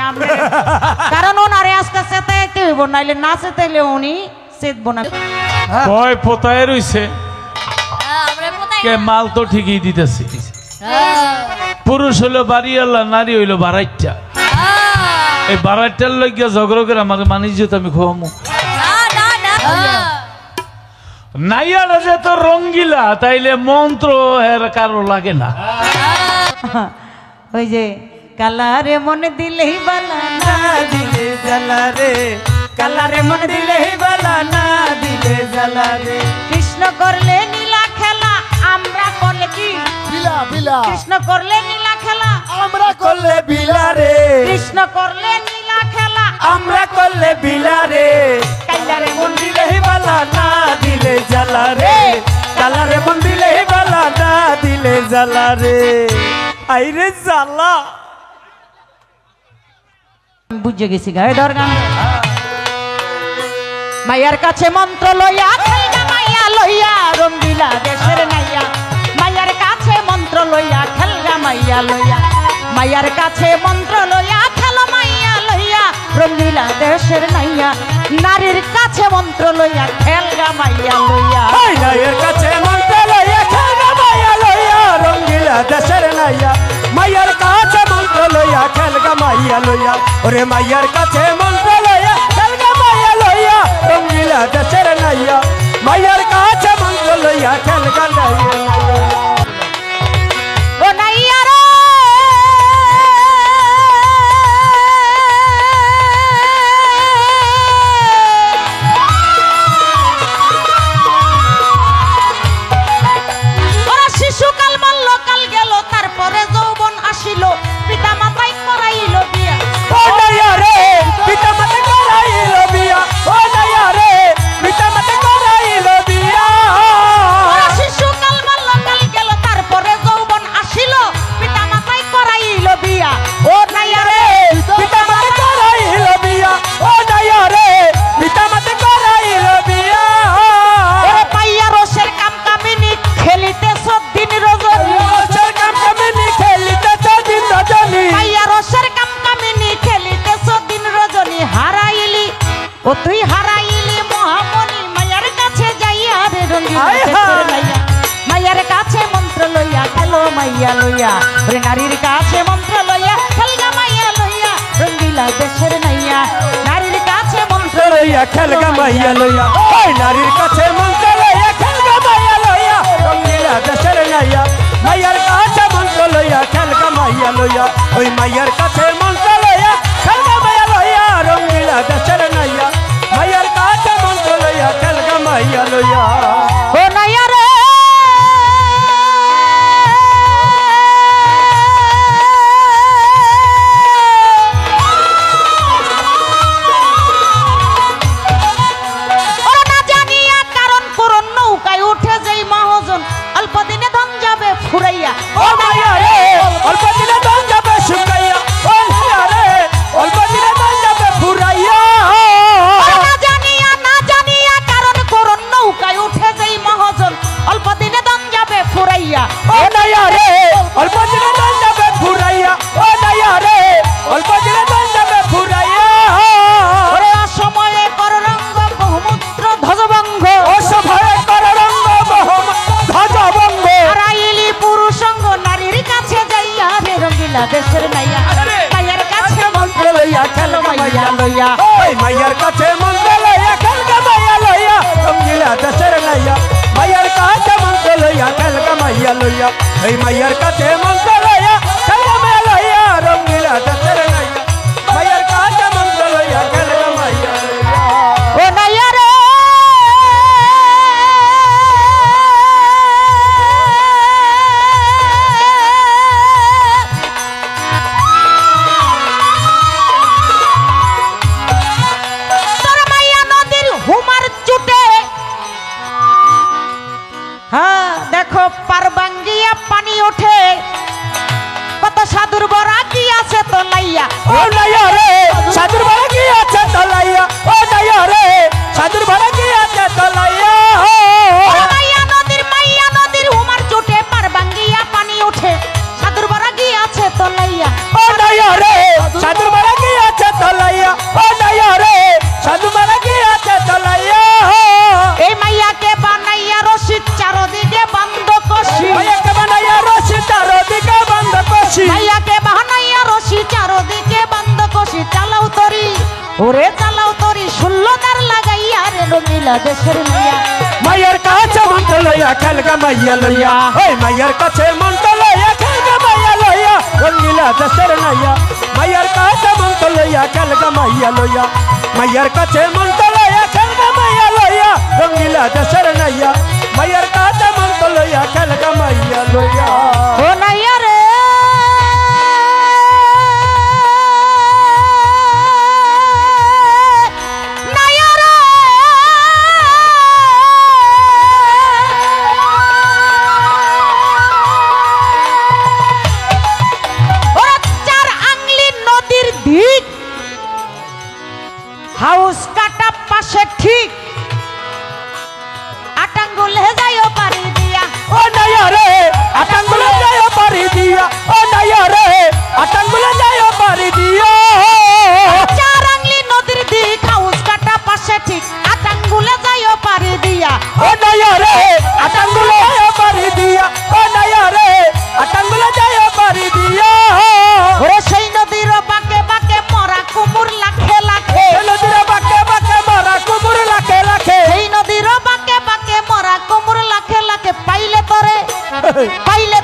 আমরা কারণ ওনারে আস্তে আস্তে তাইতে হইব নাইলে নাচে তাইলে উনি সেদব না ভয় পোতায় রইছে কে মাল তো ঠিকই দিতেছি পুরুষ হইলো বাড়িওয়ালা নারী হইলো বারাইটা এই বারাইটার লইয়া ঝগড়া করে আমাকে মানিস যেত আমি খোয়ামো নাইয়ারা যে তো রঙ্গিলা তাইলে মন্ত্র এর কারো লাগে না ওই যে কালারে মনে দিলেই বালা না দিলে জ্বালা রে কালারে মনে দিলেই বালা না দিলে জ্বালা রে কৃষ্ণ করলে নীলা খেলা আমরা করলে কি বিলা বিলা কৃষ্ণ করলে নীলা খেলা আমরা করলে বিলা রে কৃষ্ণ করলে নীলা খেলা আমরা করলে বিলা রে কাইলারে মন দিলেই বালা না দিলে জ্বালা রে কালারে মন দিলেই বালা না দিলে জ্বালা রে আইরে জ্বালা বুঝে গেছি গায়ে ধর গান মাইয়ার কাছে মন্ত্র লইয়া খেলগা মাইয়া লইয়া রঙ্গিলা দেশের নাইয়া মাইয়ার কাছে মন্ত্র লইয়া খেলগা মাইয়া লইয়া মাইয়ার কাছে মন্ত্র লইয়া খেলো মাইয়া লইয়া রঙ্গিলা দেশের নাইয়া নারীর কাছে মন্ত্র লইয়া খেলগা মাইয়া লইয়া মাইয়ার কাছে মন্ত্র লইয়া খেলগা মাইয়া লইয়া রঙ্গিলা দেশের নাইয়া মাইয়ার কাছে মন্ত্র লইয়া খেলগা মাইয়া লইয়া ওরে মাইয়ার কাছে মন্ত্র লইয়া খেলগা মাইয়া লইয়া রঙ্গিলা দেশের নাইয়া মাইয়ার কাছে মন্ত্র লইয়া খেলগা নাইয়া ও নাইয়া রে ওরা শিশুকাল মারল কাল গেল তারপরে যৌবন আসিল পিতা মাতাই করাইল বিয়া ও নাইয়া রে পিতা মাতা করাইল বিয়া ও নাইয়া রে পিতা মাতা করাইল বিয়া ওরা শিশুকাল মারল কাল গেল তারপরে যৌবন আসিল পিতা মাতাই করাইল বিয়া ও নাইয়া রে পিতা মাতা করাইল বিয়া ও নাইয়া রে পিতা মাতা করাইল বিয়া ওরে পাইয়া রসের কাম কামিনী খেলিতেছ দিন রজনী রসের কাম কামিনী খেলিতেছ দিন রজনী পাইয়া রসের কাম কামিনী খেলিতেছ দিন রজনী হারাইলি ও তুই হারাইলি মহামণি মায়ার কাছে যাইয়া রে রঙ্গিলা দেশের নাইয়া মায়ার কাছে মন্ত্র লইয়া খেলো মাইয়া লইয়া ওরে নারীর কাছে মন্ত্র লইয়া খেলগা মাইয়া লইয়া রঙ্গিলা দেশের নাইয়া নারীর কাছে মন্ত্র লইয়া খেলগা মাইয়া লইয়া ওই নারীর কাছে মন্ত্র লইয়া খেলগা মাইয়া লইয়া রঙ্গিলা দেশের নাইয়া মাইয়ার কাছে মন্ত্র লইয়া খেলগা মাইয়া লইয়া ওই মাইয়ার কাছে মন্ত্র লইয়া খেলগা মাইয়া লইয়া রঙ্গিলা দেশের নাইয়া মাইয়ার কাছে মন্ত্র লইয়া খেলগা মাইয়া লইয়া ও নাইয়া রে ওরা না জানিয়া কারণ করুন নৌকায় উঠে যেই মহাজন অল্প দিনে ধন যাবে ফুরাইয়া ও মাইয়া রে অল্প দিনে ধন যাবে শুকাইয়া ও মাইয়া রে অল্প দিনে ধন যাবে ফুরাইয়া ওরা না জানিয়া কারণ করুন নৌকায় উঠে যেই মহাজন অল্প দিনে ধন যাবে ফুরাইয়া ও নাইয়া রে অল্প দিনে ধন যাবে ফুরাইয়া ও নাইয়া রে অল্প দিনে ধন যাবে ফুরাইয়া ওরে অসময়ে কররঙ্গ বহুমূত্র ধ্বজভঙ্গ ও সভায় কররঙ্গ মহম ধ্বজভঙ্গ হারাইলি পুরুষঙ্গ নারীর কাছে যাইয়া রে রঙ্গিলা দেশের নাইয়া মায়ের কাছে মন্ত্র লইয়া খেলো মাইয়া লইয়া ওই মাইয়ার কাছে মন্ত্র লইয়া খেলগা মাইয়া লইয়া রঙ্গিলা দেশের নাইয়া মাইয়ার কাছে মন্ত্র লইয়া খেলগা মাইয়া লইয়া ওই মাইয়ার কাছে মন্ত্র লইয়া খেলগা মাইয়া লইয়া রঙ্গিলা দেশের নাইয়া মাইয়ার কাছে মন্ত্র লইয়া খেলগা মাইয়া লইয়া ও নাইয়া রে তোর মাইয়া নদীর হুমার চুটে হ্যাঁ দেখো পারবাঙ্গিয়া পানি ওঠে কত সাধুর বরা কি আছে তো লাইয়া ও নাইয়া রে সাধুর ভাড়া কি আছে তলাইয়া ও নাইয়া রে সাধুর ভাড়া কি আছে তলাইয়া মাইয়া নদীর হুমার চুটে পারবাঙ্গিয়া পানি ওঠে সাধুর বরা কি আছে তো লাইয়া ও নাইয়া রে সাধুর ভাড়া কি ওরে চালাও তরি ষোলোদার লাগাইয়া রে রঙিলা দেশের নাইয়া মায়ের কাছে মন্ত্র লইয়া খেলগা মাইয়া লইয়া ওই মায়ের কাছে মন্ত্র লইয়া খেলগা মাইয়া লইয়া রঙিলা দেশের নাইয়া মায়ের কাছে মন্ত্র লইয়া খেলগা মাইয়া লইয়া মায়ের কাছে মন্ত্র লইয়া খেলগা মাইয়া লইয়া রঙিলা দেশের নাইয়া মায়ের কাছে মন্ত্র লইয়া খেলগা মাইয়া লইয়া ও নাইয়া রে নাইয়া রে ওরা চার আংলি নদীর দিক হাউস কাটা পাশে ঠিক আটাঙ্গুলে যাইও পারি দিয়া ও নাইয়া রে আটাঙ্গুলে যাইও পারি দিয়া ও নাইয়া রে আটাঙ্গুলে যাইও পারি দিয়া চার আংলি নদীর দিক হাউস কাটা পাশে ঠিক আটাঙ্গুলে যাইও পারি দিয়া ও নাইয়া রে আটাঙ্গুলে যাইও পারি দিয়া ও নাইয়া রে আটাঙ্গুলে যাইও পারি দিয়া ওরে সেই নদীর বাঁকে বাঁকে মরা কুমুর লাখে লাখে নদীর বাঁকে বাঁকে মারা কুমুর লাখে লাখে সেই নদীর বাঁকে বাঁকে মরা কুমুর লাখে লাখে পাইলে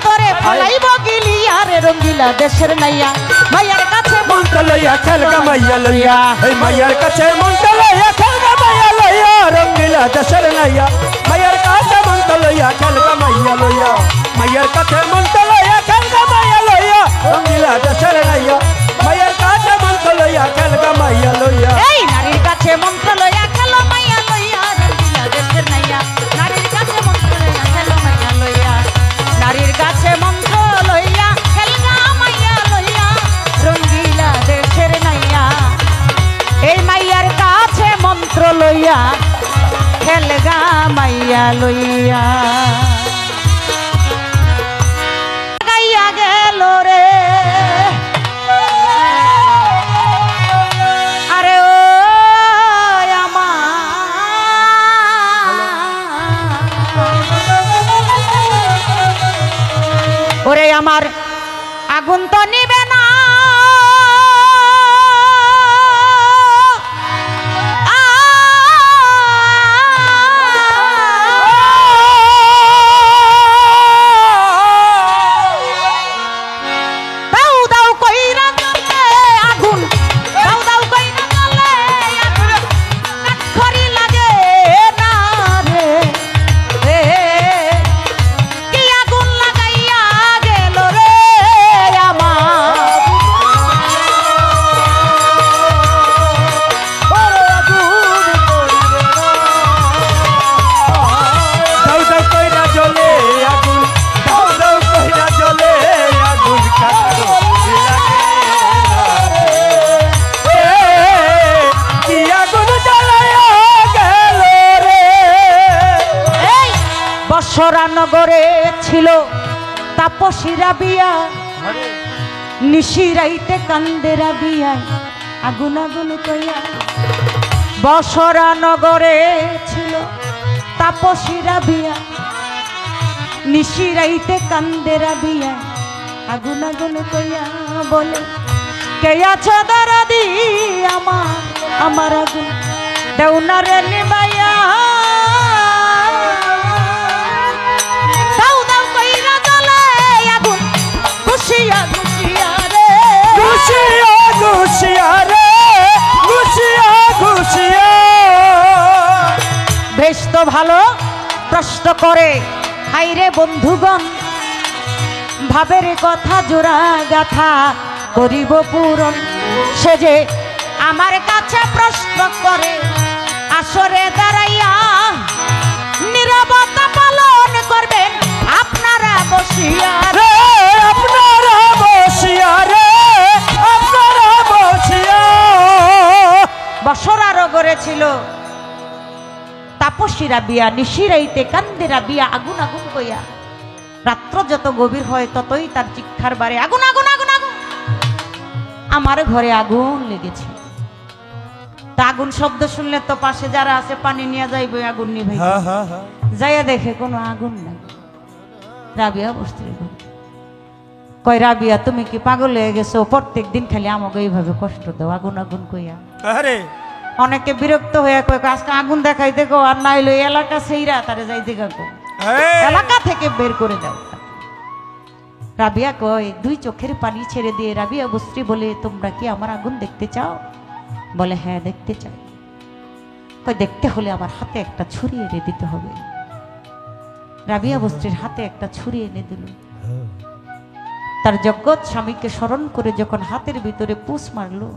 তরে ফলাইব গিলিয়া রে রঙ্গিলা দেশের নাইয়া মাইয়ার কাছে মন্ত্র লইয়া খেলগা মাইয়া লইয়া এই মাইয়ার কাছে মন্ত্র লইয়া খেলগা মাইয়া লইয়া রঙ্গিলা দেশের নাইয়া মাইয়ার কাছে মন্ত্র লইয়া খেলগা মাইয়া লইয়া মাইয়ার কাছে মন্ত্র লইয়া খেলগা মাইয়া লইয়া রঙ্গিলা দেশের নাইয়া মাইয়ার কাছে মন্ত্র লইয়া খেলগা মাইয়া লইয়া এই নারীর কাছে মন্ত্র লইয়া খেলো মাইয়া লইয়া রঙ্গিলা দেশের নাইয়া নারীর কাছে মন্ত্র লইয়া খেলো মাইয়া লইয়া নারীর কাছে মন্ত্র লইয়া খেলগা মাইয়া লইয়া রঙ্গিলা দেশের নাইয়া এই মাইয়ার কাছে মন্ত্র লইয়া খেলগা মাইয়া লইয়া গাইয়া গেল রে আরে ও ওরে আমার আগুন তো নিবে না দাও দাও কইরা জ্বলে আগুন দাও দাও কইরা জ্বলে আগুন কাঠখড়ি লাগে না রে কি আগুন লাগাইয়া গেল রে আমার দাও দাও কইরা জ্বলে আগুন দাও দাও কইরা জ্বলে আগুন কাঠখড়ি লাগে কি আগুন জ্বালায়া গেল রে এই বসরানগরে ছিল তাপসীরা বিয়া নিশিরাইতে কান্দেরা বিয়া আগুন আগুন কইয়া বসরানগরে ছিল তাপসীরা বিয়া নিশিরাইতে কান্দেরা বিয়া আগুন আগুন কইয়া বলে কে আছো দরদি আমার আগুন দেউনারে নিবাইয়া দাও দাও কইরা জ্বলে আগুন খুশিয়া খুশিয়া রে খুশিয়া খুশিয়া রে খুশিয়া খুশিয়া বেশ তো ভালো প্রশ্ন করে হাইরে বন্ধুগণ ভাবের কথা জোড়া গাথা করিব পূরণ সে যে আমার কাছে প্রশ্ন করে আসরে দাঁড়াইয়া নীরবতা পালন করবেন আপনারা বসিয়া রে আপনারা বসিয়া রে আপনারা বসিয়া বসরারও গড়ে ছিল তাপসীরা বিয়া নিশিরাইতে কান্দেরা বিয়া আগুন আগুন কইয়া রাত্র যত গভীর হয় ততই তার চিৎকার বাড়ে আগুন আগুন আগুন আগুন আমার ঘরে আগুন লেগেছে তা আগুন শব্দ শুনলে তো পাশে যারা আছে পানি নিয়ে যাইবে আগুন নিভাই হ্যাঁ হ্যাঁ হ্যাঁ যাইয়া দেখে কোনো আগুন নাই রাবিয়া বস্তির ঘর কয় রাবিয়া তুমি কি পাগল হয়ে গেছো প্রত্যেক দিন খালি আমাকে এইভাবে কষ্ট দাও আগুন আগুন কইয়া আরে অনেকে বিরক্ত হয়ে কয় আজকে আগুন দেখাই দেখো আর না হইলো এলাকা সেইরা তারে যাইতে কাকু এলাকা থেকে বের করে দাও। রাবিয়া কয় দুই চোখের পানি ছেড়ে দিয়ে রাবিয়া বস্ত্রী বলে তোমরা কি আমার আগুন দেখতে চাও? বলে হ্যাঁ দেখতে চাই। কয় দেখতে হলে আমার হাতে একটা ছুরি এনে দিতে হবে। রাবিয়া বস্ত্রীর হাতে একটা ছুরি এনে দিল। তার জগৎ স্বামীকে স্মরণ করে যখন হাতের ভিতরে পুষ মারলো,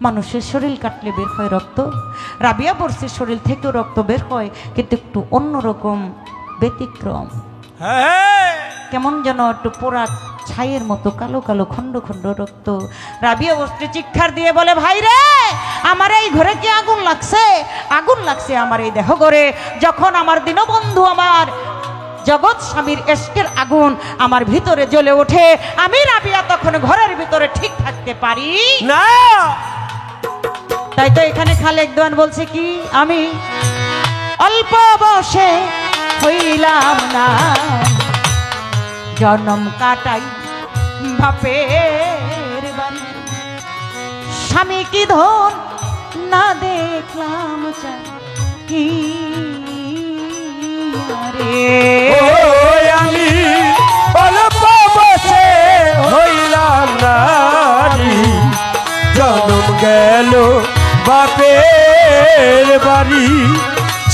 মানুষের শরীর কাটলে বের হয় রক্ত, রাবিয়া বস্ত্রীর শরীর থেকেও রক্ত বের হয়, কিন্তু একটু অন্যরকম ব্যতিক্রম। কেমন যেন একটু পোড়া ছাইয়ের মতো কালো কালো খণ্ড খণ্ড রক্ত। রাবিয়া বস্ত্রী চিৎকার দিয়ে বলে ভাই রে, আমার এই ঘরে কি আগুন লাগছে? আগুন লাগছে আমার এই দেহ ঘরে। যখন আমার দীনবন্ধু আমার জগৎ স্বামীর এশকের আগুন আমার ভিতরে জ্বলে ওঠে, আমি রাবিয়া তখন ঘরের ভিতরে ঠিক থাকতে পারি না। তাই তো এখানে খালেক দেওয়ান বলছে কি, আমি অল্প বসে হইলাম না, জন্ম কাটাই বাপের বাড়ি, স্বামী কি ধন না দেখলাম কি আমি অল্প বসে হইলাম নারী, জন্ম গেল বাপের বাড়ি,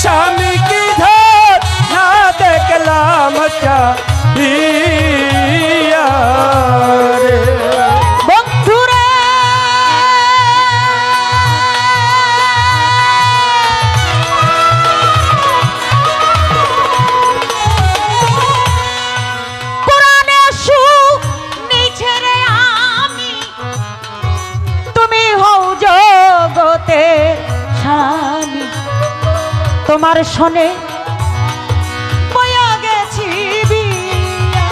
স্বামী কি ধর না দেখলাম বন্ধুরে। কোরআনে শুনেছি রে আমি, তুমি হও জগতের স্বামী, তোমার শোনে বয়া গেছি বিয়া,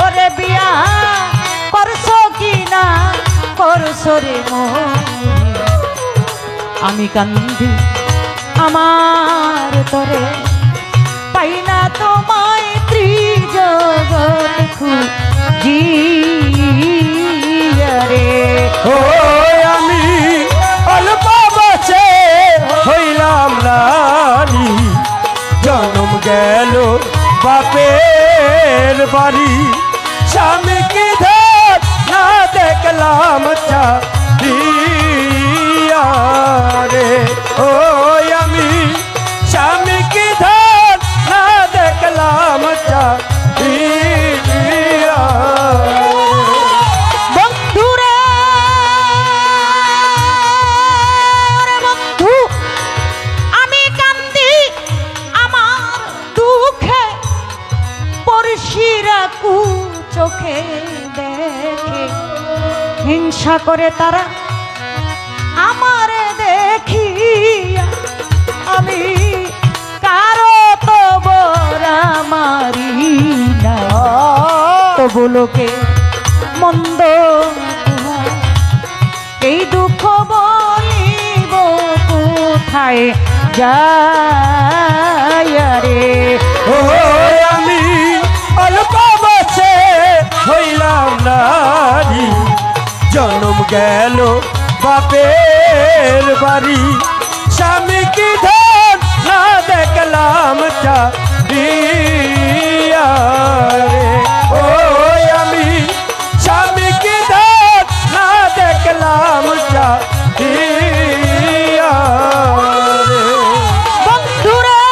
ওরে বিয়া করছো কি না করছো রে মন, আমি কান্দি আমার তরে, পাই না তোমায় ত্রিজগৎ খুঁজিয়া রে। ও আমি অল্প বসে হইলাম নারী, জন্ম গেল বাপের বাড়ি, স্বামী কি ধর না দেখলাম রে। ও আমি স্বামী কি ধর না দেখলাম বন্ধুরে বন্ধু, আমি কান্দি আমার দুঃখে, পরশিরা কু চোখে দেখে, হিংসা করে তারা আমারে দেখিয়া, আমি কারো তো বরা মারি না, তবু লোকে মন্দ এই দুঃখ বলিব কোথায় যায় রে। ও আমি অল্প বসে হইলাম নারী, জন্ম গেল বাপের বাড়ি, স্বামী কি ধন না দেখলাম ও আমি স্বামী কি ধন না দেখলাম বন্ধুরে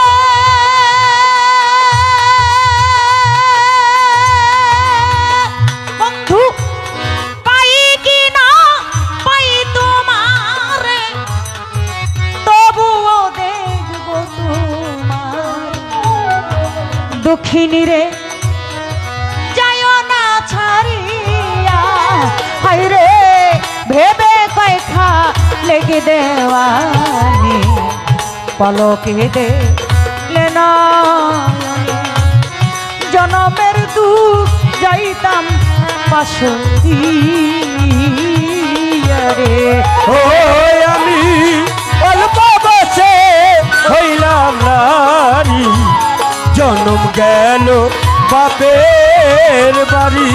বন্ধু, পাই কি না পাই তোমার, তবুও দেখব তোমার, দুঃখিনী রে যায়ও না ছাড়িয়া, হায় রে ভেবে কয়খা লেগে দেওয়ানি, পলকে দেখলে না জনমের দুঃখ যাইতাম পাশরিয়া রে। ও আমি অল্প বসে হইলাম নারী, জন্ম গেল বাপের বাড়ি,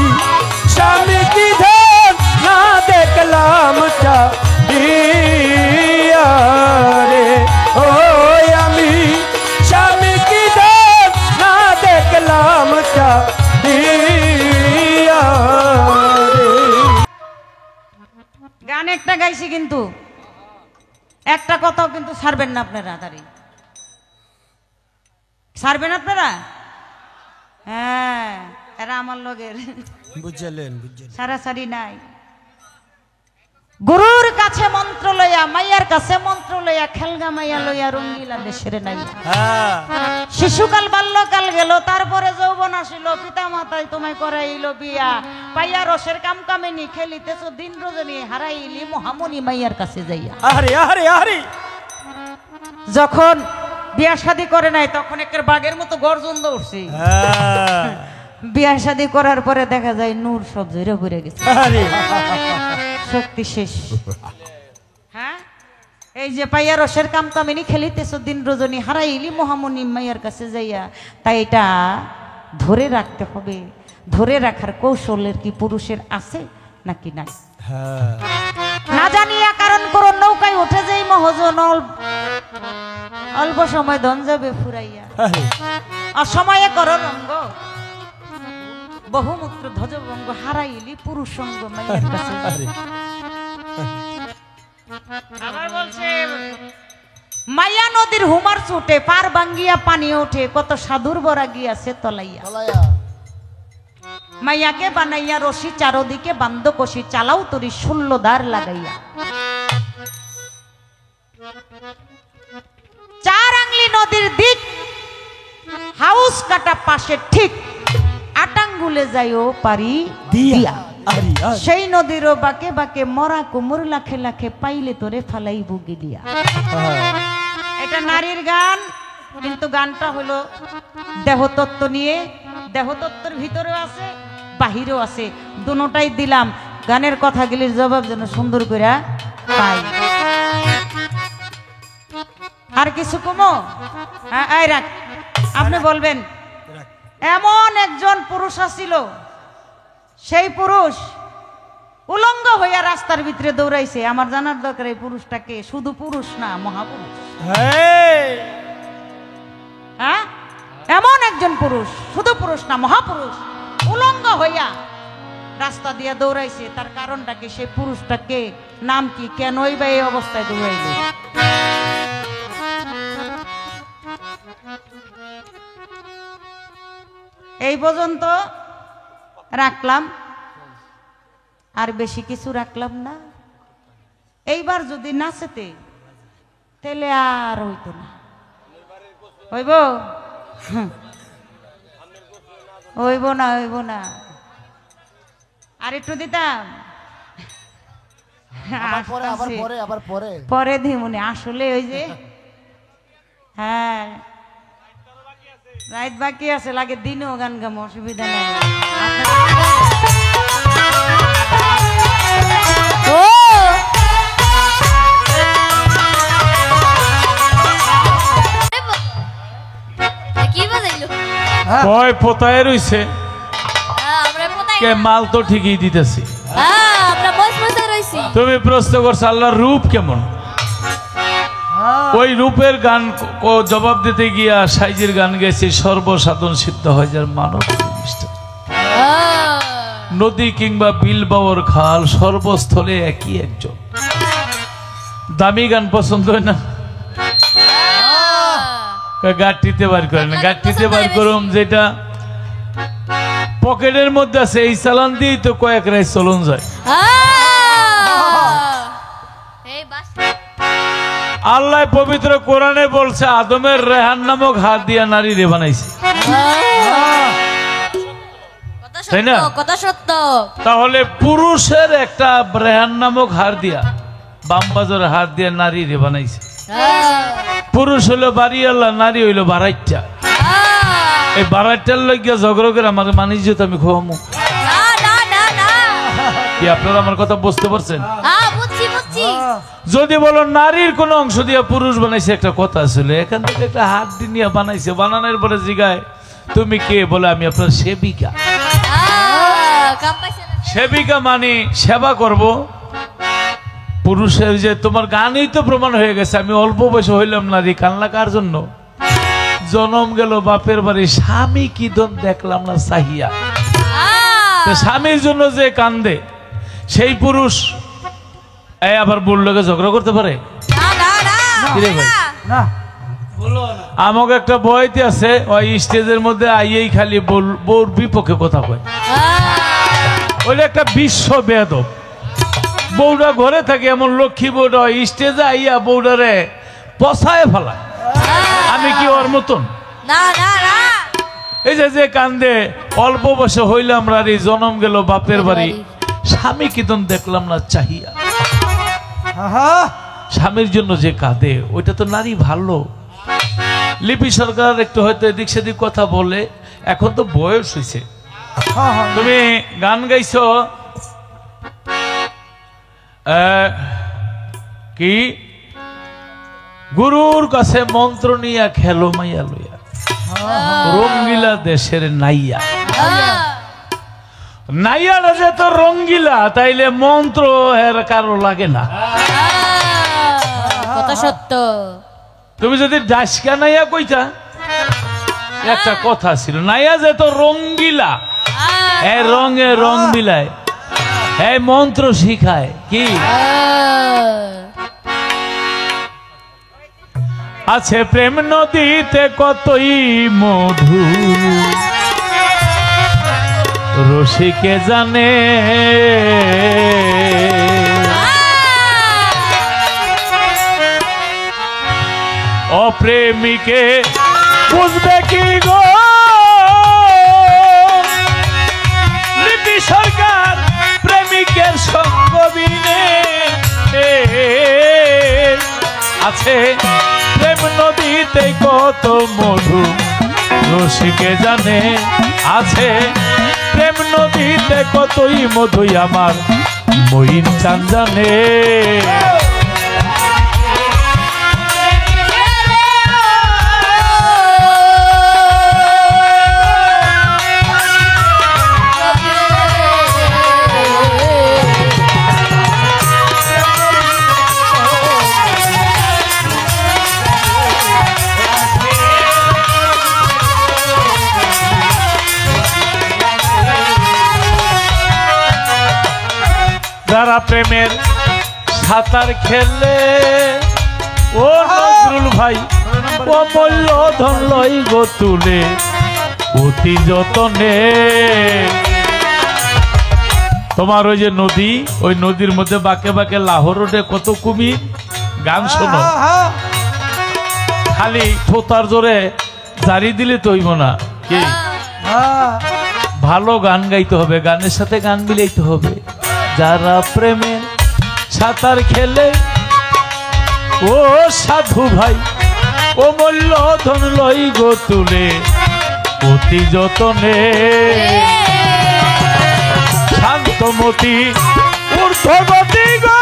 স্বামী কি ধন না দেখলাম আইছি কিন্তু একটা কথাও কিন্তু ছাড়বেন না আপনারা, দাঁড়ি ছাড়বেন আপনারা। হ্যাঁ, এরা আমার লগের বুঝলেন সারাসারি নাই। গুরুর কাছে মন্ত্র লইয়া, মাইয়ার কাছে মন্ত্র লইয়া, খেলগা মাইয়া লইয়া রঙ্গিলা দেশের নাই। হ্যাঁ শিশুকাল বাল্যকাল গেল, তারপরে যৌবন আসিল, পিতা মাতায় তোমায় করাইল বিয়া, পাইয়া রসের কাম কামিনী খেলিতেছ দিন রজনী, হারাইলি মহামণি মাইয়ার কাছে যাইয়া। আরে আরে আরে যখন বিয়া শাদী করে নাই তখন একের বাঘের মতো গর্জন উঠছে। হ্যাঁ বিয়া শাদী করার পরে দেখা যায় নূর সব জড়ে ঘুরে গেছে, আরে শক্তি শেষ। হ্যাঁ, এই যে পাইয়া রসের কাম কামিনী খেলিতেছ দিন রজনী, হারাইলি মহামণি মাইয়ার কাছে যাইয়া। তাই এটা ধরে রাখতে হবে। ধরে রাখার কৌশলের কি পুরুষের আছে নাকি নাই? হ্যাঁ না জানিয়া কারণ করো নৌকায় উঠে যাই মহাজন, অল্প সময় ধন যাবে ফুরাইয়া, আরে অসময়ে করো রঙ্গ, বহুমূত্র ধ্বজভঙ্গ, হারাইলি পুরুষ সঙ্গ মাইয়ার কাছে। আরে আবার বলছে মাইয়া নদীর হুমার ছুটে, পার ভাঙ্গিয়া পানি ওঠে, কত সাধুর বরা গিয়াছে তলাইয়া। মাইয়াকে বানাইয়া রশি চারদিকে বান্ধ কষি, চালাও তরি 16 দ্বার লাগাইয়া। 4 আঙ্গলি নদীর দিক, হাউস কাটা পাশে ঠিক, 8 আঙ্গুলে যাইও পারি দিয়া। আরে আরে সেই নদীরও বাকে বাকে মরা কুমুর লাখে লাখে, পাইলে তোরে ফালাই বুগিলিয়া। এটা নারীর গান, কিন্তু গানটা হলো দেহতত্ত্ব নিয়ে। দেহতত্ত্বের ভিতরেও আছে, বাহিরেও আছে, দুটোটাই দিলাম। গানের কথাগুলির জবাব যেন সুন্দর করে পাই। আর কিছু কমো? হ্যাঁ, এই রাখ, আপনি বলবেন। এমন একজন পুরুষ আছিল, সেই পুরুষ উলঙ্গ হইয়া রাস্তার ভিতরে দৌড়াইছে। আমার জানার দরকার এই পুরুষটাকে, শুধু পুরুষ না, মহাপুরুষ। হ্যাঁ, এমন একজন পুরুষ, শুধু পুরুষ না, মহাপুরুষ, উলঙ্গ হইয়া রাস্তা দিয়া দৌড়াইছে। তার কারণটা কি? সেই পুরুষটাকে নাম কি? কেনই বা এই অবস্থায় দৌড়াইল? এই পর্যন্ত রাখলাম, আর বেশি কিছু রাখলাম না। এইবার যদি নাচেতে তাহলে আর হইতো না। হইব? হইব না, হইব না। আর একটু দিতাম, পরে দিমুনি। আসলে ওই যে, হ্যাঁ, রাত বাকি আছে, লাগে দিনও গান গাম, অসুবিধা নাই। কয় পোতায় রইছে কে, মাল তো ঠিকই দিতেছি। তুমি প্রশ্ন করছো আল্লাহর রূপ কেমন, ওই রূপের গান জবাব দিতে গিয়া সাইজের গান গেছে, সর্বসাধন সিদ্ধ হয় যার মানব নিষ্ঠা। নদী কিংবা বিল বাওর খাল, সর্বস্থলে একই একজন। দামি গান পছন্দ হয় না? গাঁটটিতে বার করেন, গাঁটটিতে বার করুম, যেটা পকেটের মধ্যে আছে, এই চালান দিয়েই তো কয়েক রায় চলন যায়। আল্লাহ পবিত্র কোরআনে বলছে, আদমের রেহান নামক হাত দিয়া নারী রে বানাইছে, তাই না? কথা সত্য। তাহলে পুরুষের একটা রেহান নামক হাত দিয়া, বাম বাজারের হাত দিয়া নারী রে বানাইছে। পুরুষ হইলো বাড়ি আল্লাহ, নারী হইলো বারাইটা। এই বারাইটার লইয়া ঝগড়া করে আমার মানিজ্যত আমি খোয়ামু কি? আপনারা আমার কথা বুঝতে পারছেন? যদি বলো নারীর কোন অংশ দিয়া পুরুষ বানাইছে, একটা কথা ছিল, এখান থেকে একটা হাত দিয়ে বানাইছে, বানানোর পরে জিগায় তুমি কে? বলে আমি আপনার সেবিকা। সেবিকা মানে সেবা করব। পুরুষের যে তোমার গানই তো প্রমাণ হয়ে গেছে, আমি অল্প বয়সে হইলাম নারী, কান্না কার জন্য? জনম গেল বাপের বাড়ি, স্বামী কি দন দেখলাম না চাহিয়া। স্বামীর জন্য যে কান্দে সেই পুরুষ এই আবার বউর লগে ঝগড়া করতে পারে? কিরে ভাই? না আমাকে একটা বইতে আছে, ওই স্টেজের মধ্যে আইয়েই খালি বউর বিপক্ষে কথা কয়। ওইটা একটা বিশ্ব বেয়াদব। বউটা ঘরে থাকে, এমন লক্ষ্মী বউটা স্টেজে আইয়া বউটারে পছায় ফেলা। আমি কি ওর মতন? এই যে কান্দে অল্প বয়সে হইলাম রারি, জনম গেল বাপের বাড়ি, স্বামী কিতন দেখলাম না চাহিয়া। স্বামীর জন্য যে কাঁদে, ওইটা তো নারী ভালো। লিপি সরকার একটু হয়তো এদিক সেদিক কথা বলে, এখন তো বয়স হয়েছে। তুমি গান গাইছো কি, গুরুর কাছে মন্ত্র নিয়া খেলো মাইয়া লইয়া, রঙ্গিলা দেশের নাইয়া। নাইয়ারা যে তো রঙ্গিলা, তাইলে মন্ত্র এর কারো লাগে না। কথা সত্য। তুমি যদি ডাসকা নাইয়া কইতা, একটা কথা ছিল, নাইয়া যে তো রঙ্গিলা, এই রঙে রং বিলায়, এই মন্ত্র শিখায় কি আছে। প্রেম নদীতে কতই মধু, রসিকে জানে। অপ্রেমিকে বুঝবে কি গো, লিপি সরকার প্রেমিকের সঙ্গ বিনে আছে। প্রেম নদীতে কত মধু, রসিকে জানে। আছে প্রেম নদীতে কতই মধুই, আমার মইন চান জানে। যারা প্রেমের সাঁতার খেলে, ও নজরুল ভাই, ও মূল্য ধন লই গো তুলে অতি যতনে। তোমার ওই যে নদী, ওই নদীর মধ্যে বাঁকে বাঁকে লাহোর রোডে কত কুমির। গান শোনো, খালি ঠোঁতার জোরে জারি দিলে তো হইব না, কি ভালো গান গাইতে হবে, গানের সাথে গান মিলাইতে হবে। যারা প্রেমে সাঁতার খেলে, ও সাধু ভাই, ও মূল্য ধন লই গো তুলে অতি যতনে। শান্তমতি ঊর্ধ্বগতি গো,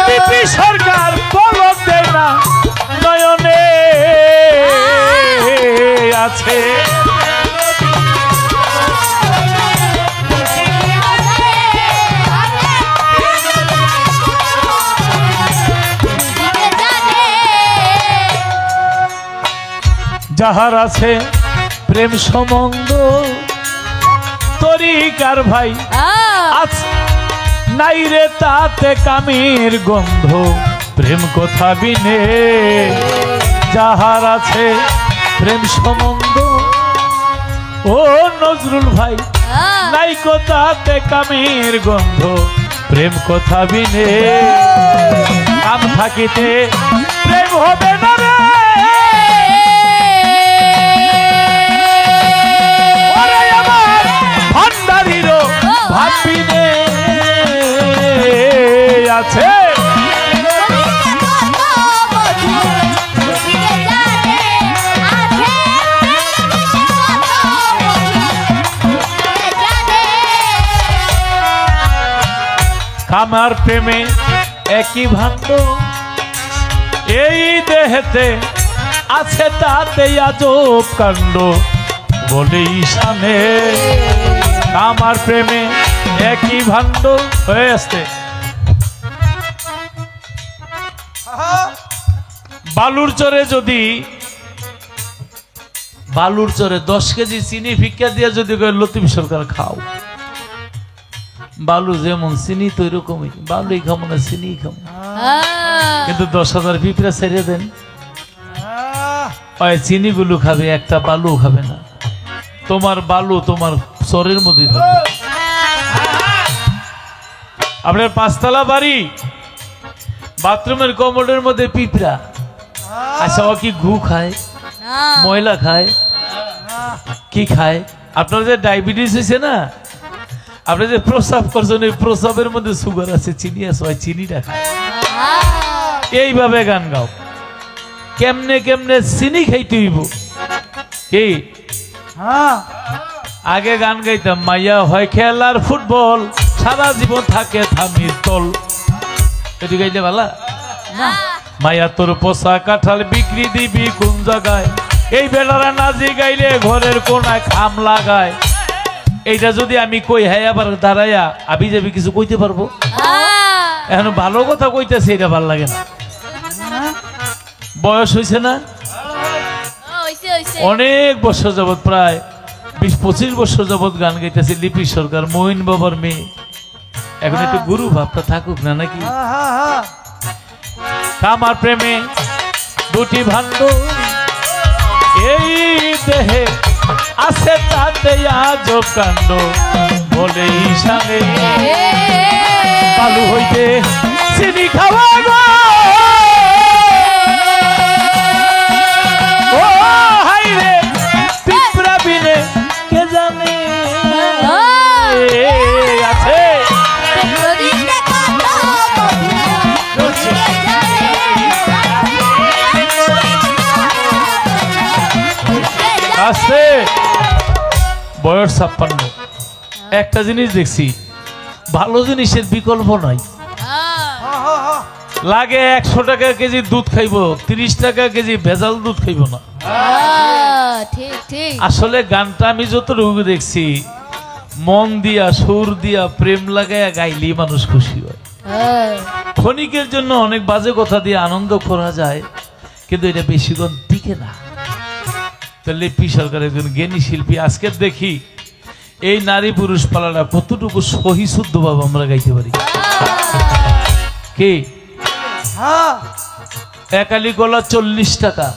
লিপি সরকার পলক দেয় না নয়নে। আছে যাহার আছে প্রেম সম্বন্ধ, তরিকার ভাই আছে নাই রে তাতে কামির গন্ধ। প্রেম কথা বিনে, যাহার আছে প্রেম সম্বন্ধ, ও নজরুল ভাই, নাই কোথাতে কামির গন্ধ। প্রেম কথা বিনে, কাম থাকিতে প্রেম হবে না রে। ভাবিনে আছে কামার প্রেমে একই ভাণ্ড, এই দেহেতে আছে তাতে আজব কাণ্ড। বলে ঈশানে আমার প্রেমে একই ভাণ্ড হয়ে আসতে। বালুর চরে যদি বালুর চরে 10 কেজি চিনি ভিক্ষা দিয়ে যদি কয় লতিফ সরকার খাও, বালু যেমন চিনি তো এরকমই, বালুই খাবো না চিনি খাবো, কিন্তু 10,000 পিঁপড়া ছেড়ে দেন, ওই চিনি গুলো খাবে, একটা বালু খাবে না। তোমার বালু তোমার চরের মধ্যে থাকবে। আপনার 5 তলা বাড়ি, বাথরুমের কমোডের মধ্যে পিঁপড়া। আচ্ছা, ও কি গু খায়, ময়লা খায়, কি খায়? আপনার যে ডায়াবেটিস হয়েছে না, আপনি যে প্রস্রাব করছেন, এই প্রস্রাবের মধ্যে সুগার আছে, চিনি আছে, ওই চিনিটা খায়। এইভাবে গান গাও, কেমনে কেমনে চিনি খাইতে হইব। কি আগে গান গাইতাম, মাইয়া হয় খেলার ফুটবল, সারা জীবন থাকে থামির তল, এটি গাইলে ভালা। মাইয়া তোর পোষা কাঁঠাল বিক্রি দিবি কোন জায়গায়, এই বেলারা নাজি গাইলে ঘরের কোনায় খাম লাগায়। এইটা যদি আমি কই, হ্যাঁ আবার দাঁড়াইয়া আবি যাবি কিছু কইতে পারবো? এখন ভালো কথা কইতেছে, এটা ভাল লাগে না। বয়স হয়েছে না, অনেক বছর যাবৎ, প্রায় 20-25 বছর যাবৎ গান গাইতেছে লিপি সরকার, মহিন বাবার মেয়ে। এখন একটু গুরু ভাবটা থাকুক না নাকি? আমার প্রেমে দুটি ভাণ্ড, এই দেহে আছে তাতে আজব কাণ্ড, বলে ঈশানে বালু হইতে চিনি খাওয়া গো। ও হাই রে পিঁপড়া বিনে কে জানে আছে। আছে বয়স 56। একটা জিনিস দেখছি, ভালো জিনিসের বিকল্প নাই। লাগে 100 টাকা কেজি দুধ খাইব, 30 টাকা কেজি ভেজাল দুধ খাইব না। আসলে গানটা আমি যতটুকু দেখছি, মন দিয়া সুর দিয়া প্রেম লাগাইয়া গাইলি মানুষ খুশি হয়। ক্ষণিকের জন্য অনেক বাজে কথা দিয়ে আনন্দ করা যায়, কিন্তু এটা বেশিক্ষণ টিকে না। লিপি সরকার একজন জ্ঞানী শিল্পী। আজকে দেখি এই নারী পুরুষ পালাটা কতটুকু সহি শুদ্ধ ভাবে আমরা গাইতে পারি। কি একালি গলা 40 টাকা,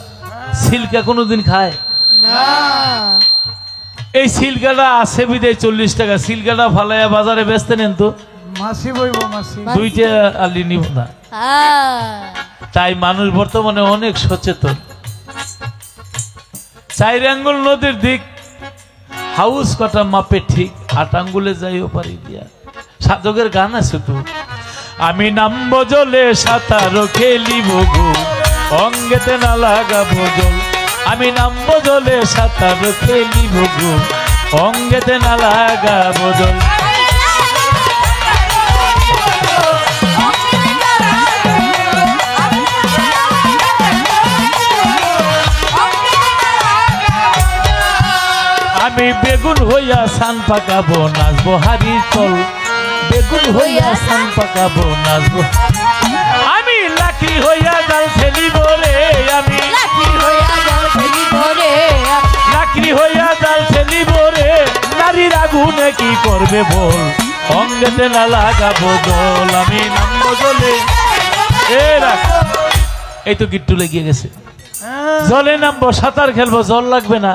সিল্কা কোনোদিন খায়? এই সিল্কাটা আছে বিদায় 40 টাকা, সিল্কাটা ফালাইয়া বাজারে বেচতে নেন তো মাসি বইব, মাসি 2টা আলি নিব না। তাই মানুষ বর্তমানে অনেক সচেতন। 4 আঙ্গুল নদীর দিক, হাউস কটা মাপে ঠিক, 8 আঙ্গুলে যাইও পারি দিয়া। সাধকের গান আছে তো, আমি নামবো জলে সাঁতার খেলিব গো, অঙ্গেতে না লাগাবো জল। আমি নামবো জলে সাঁতার খেলিব গো, অঙ্গেতে না লাগাবো জল। আমি বেগুন হইয়া সান পাকাবো, নাচবো হারির তল। বেগুন হইয়া সান পাকাবো, নাচবো। আমি লাকড়ি হইয়া জাল ফেলিব রে, আমি লাকড়ি হইয়া জাল ফেলিব রে। নারীর আগুনে কি করবে বল, অঙ্গেতে না লাগাবো জল। আমি নামবো জলে, এই তো গিট্টু লেগে গেছে। জলে নামবো, সাঁতার খেলবো, জল লাগবে না।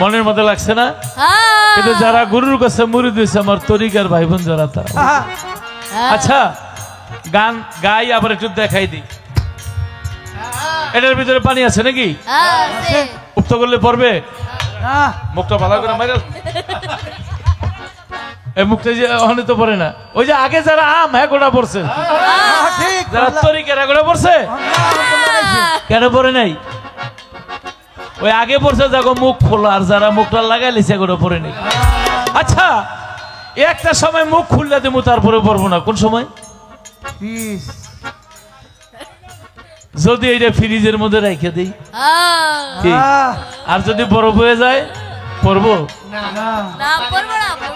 মনের মধ্যে লাগছে না? কিন্তু যারা গুরুর কাছে মুড়ি দিয়েছে, আমার তরিকার ভাই বোন যারা, তারা। আচ্ছা, গান গাই আবার একটু দেখাই দিই। এটার ভিতরে পানি আছে নাকি? উক্ত করলে পড়বে? মুখটা ভালো করে মাইরা, এই মুখটা যে ওখানে তো পড়ে না। ওই যে আগে যারা আম হ্যাঁ গোটা পড়ছে, যারা তরিকার গোটা পড়ছে, কেন পড়ে নাই? ওই আগে পড়ছে যাগো মুখ খোলা, আর যারা মুখটা লাগাই লিছে এগুলো পরে নেই। আচ্ছা, একটা সময় মুখ খুললে দেবো, তারপরে পড়বো না। কোন সময়? যদি এইটা ফ্রিজের মধ্যে রেখে দিই, আর যদি বরফ হয়ে যায় পড়বো?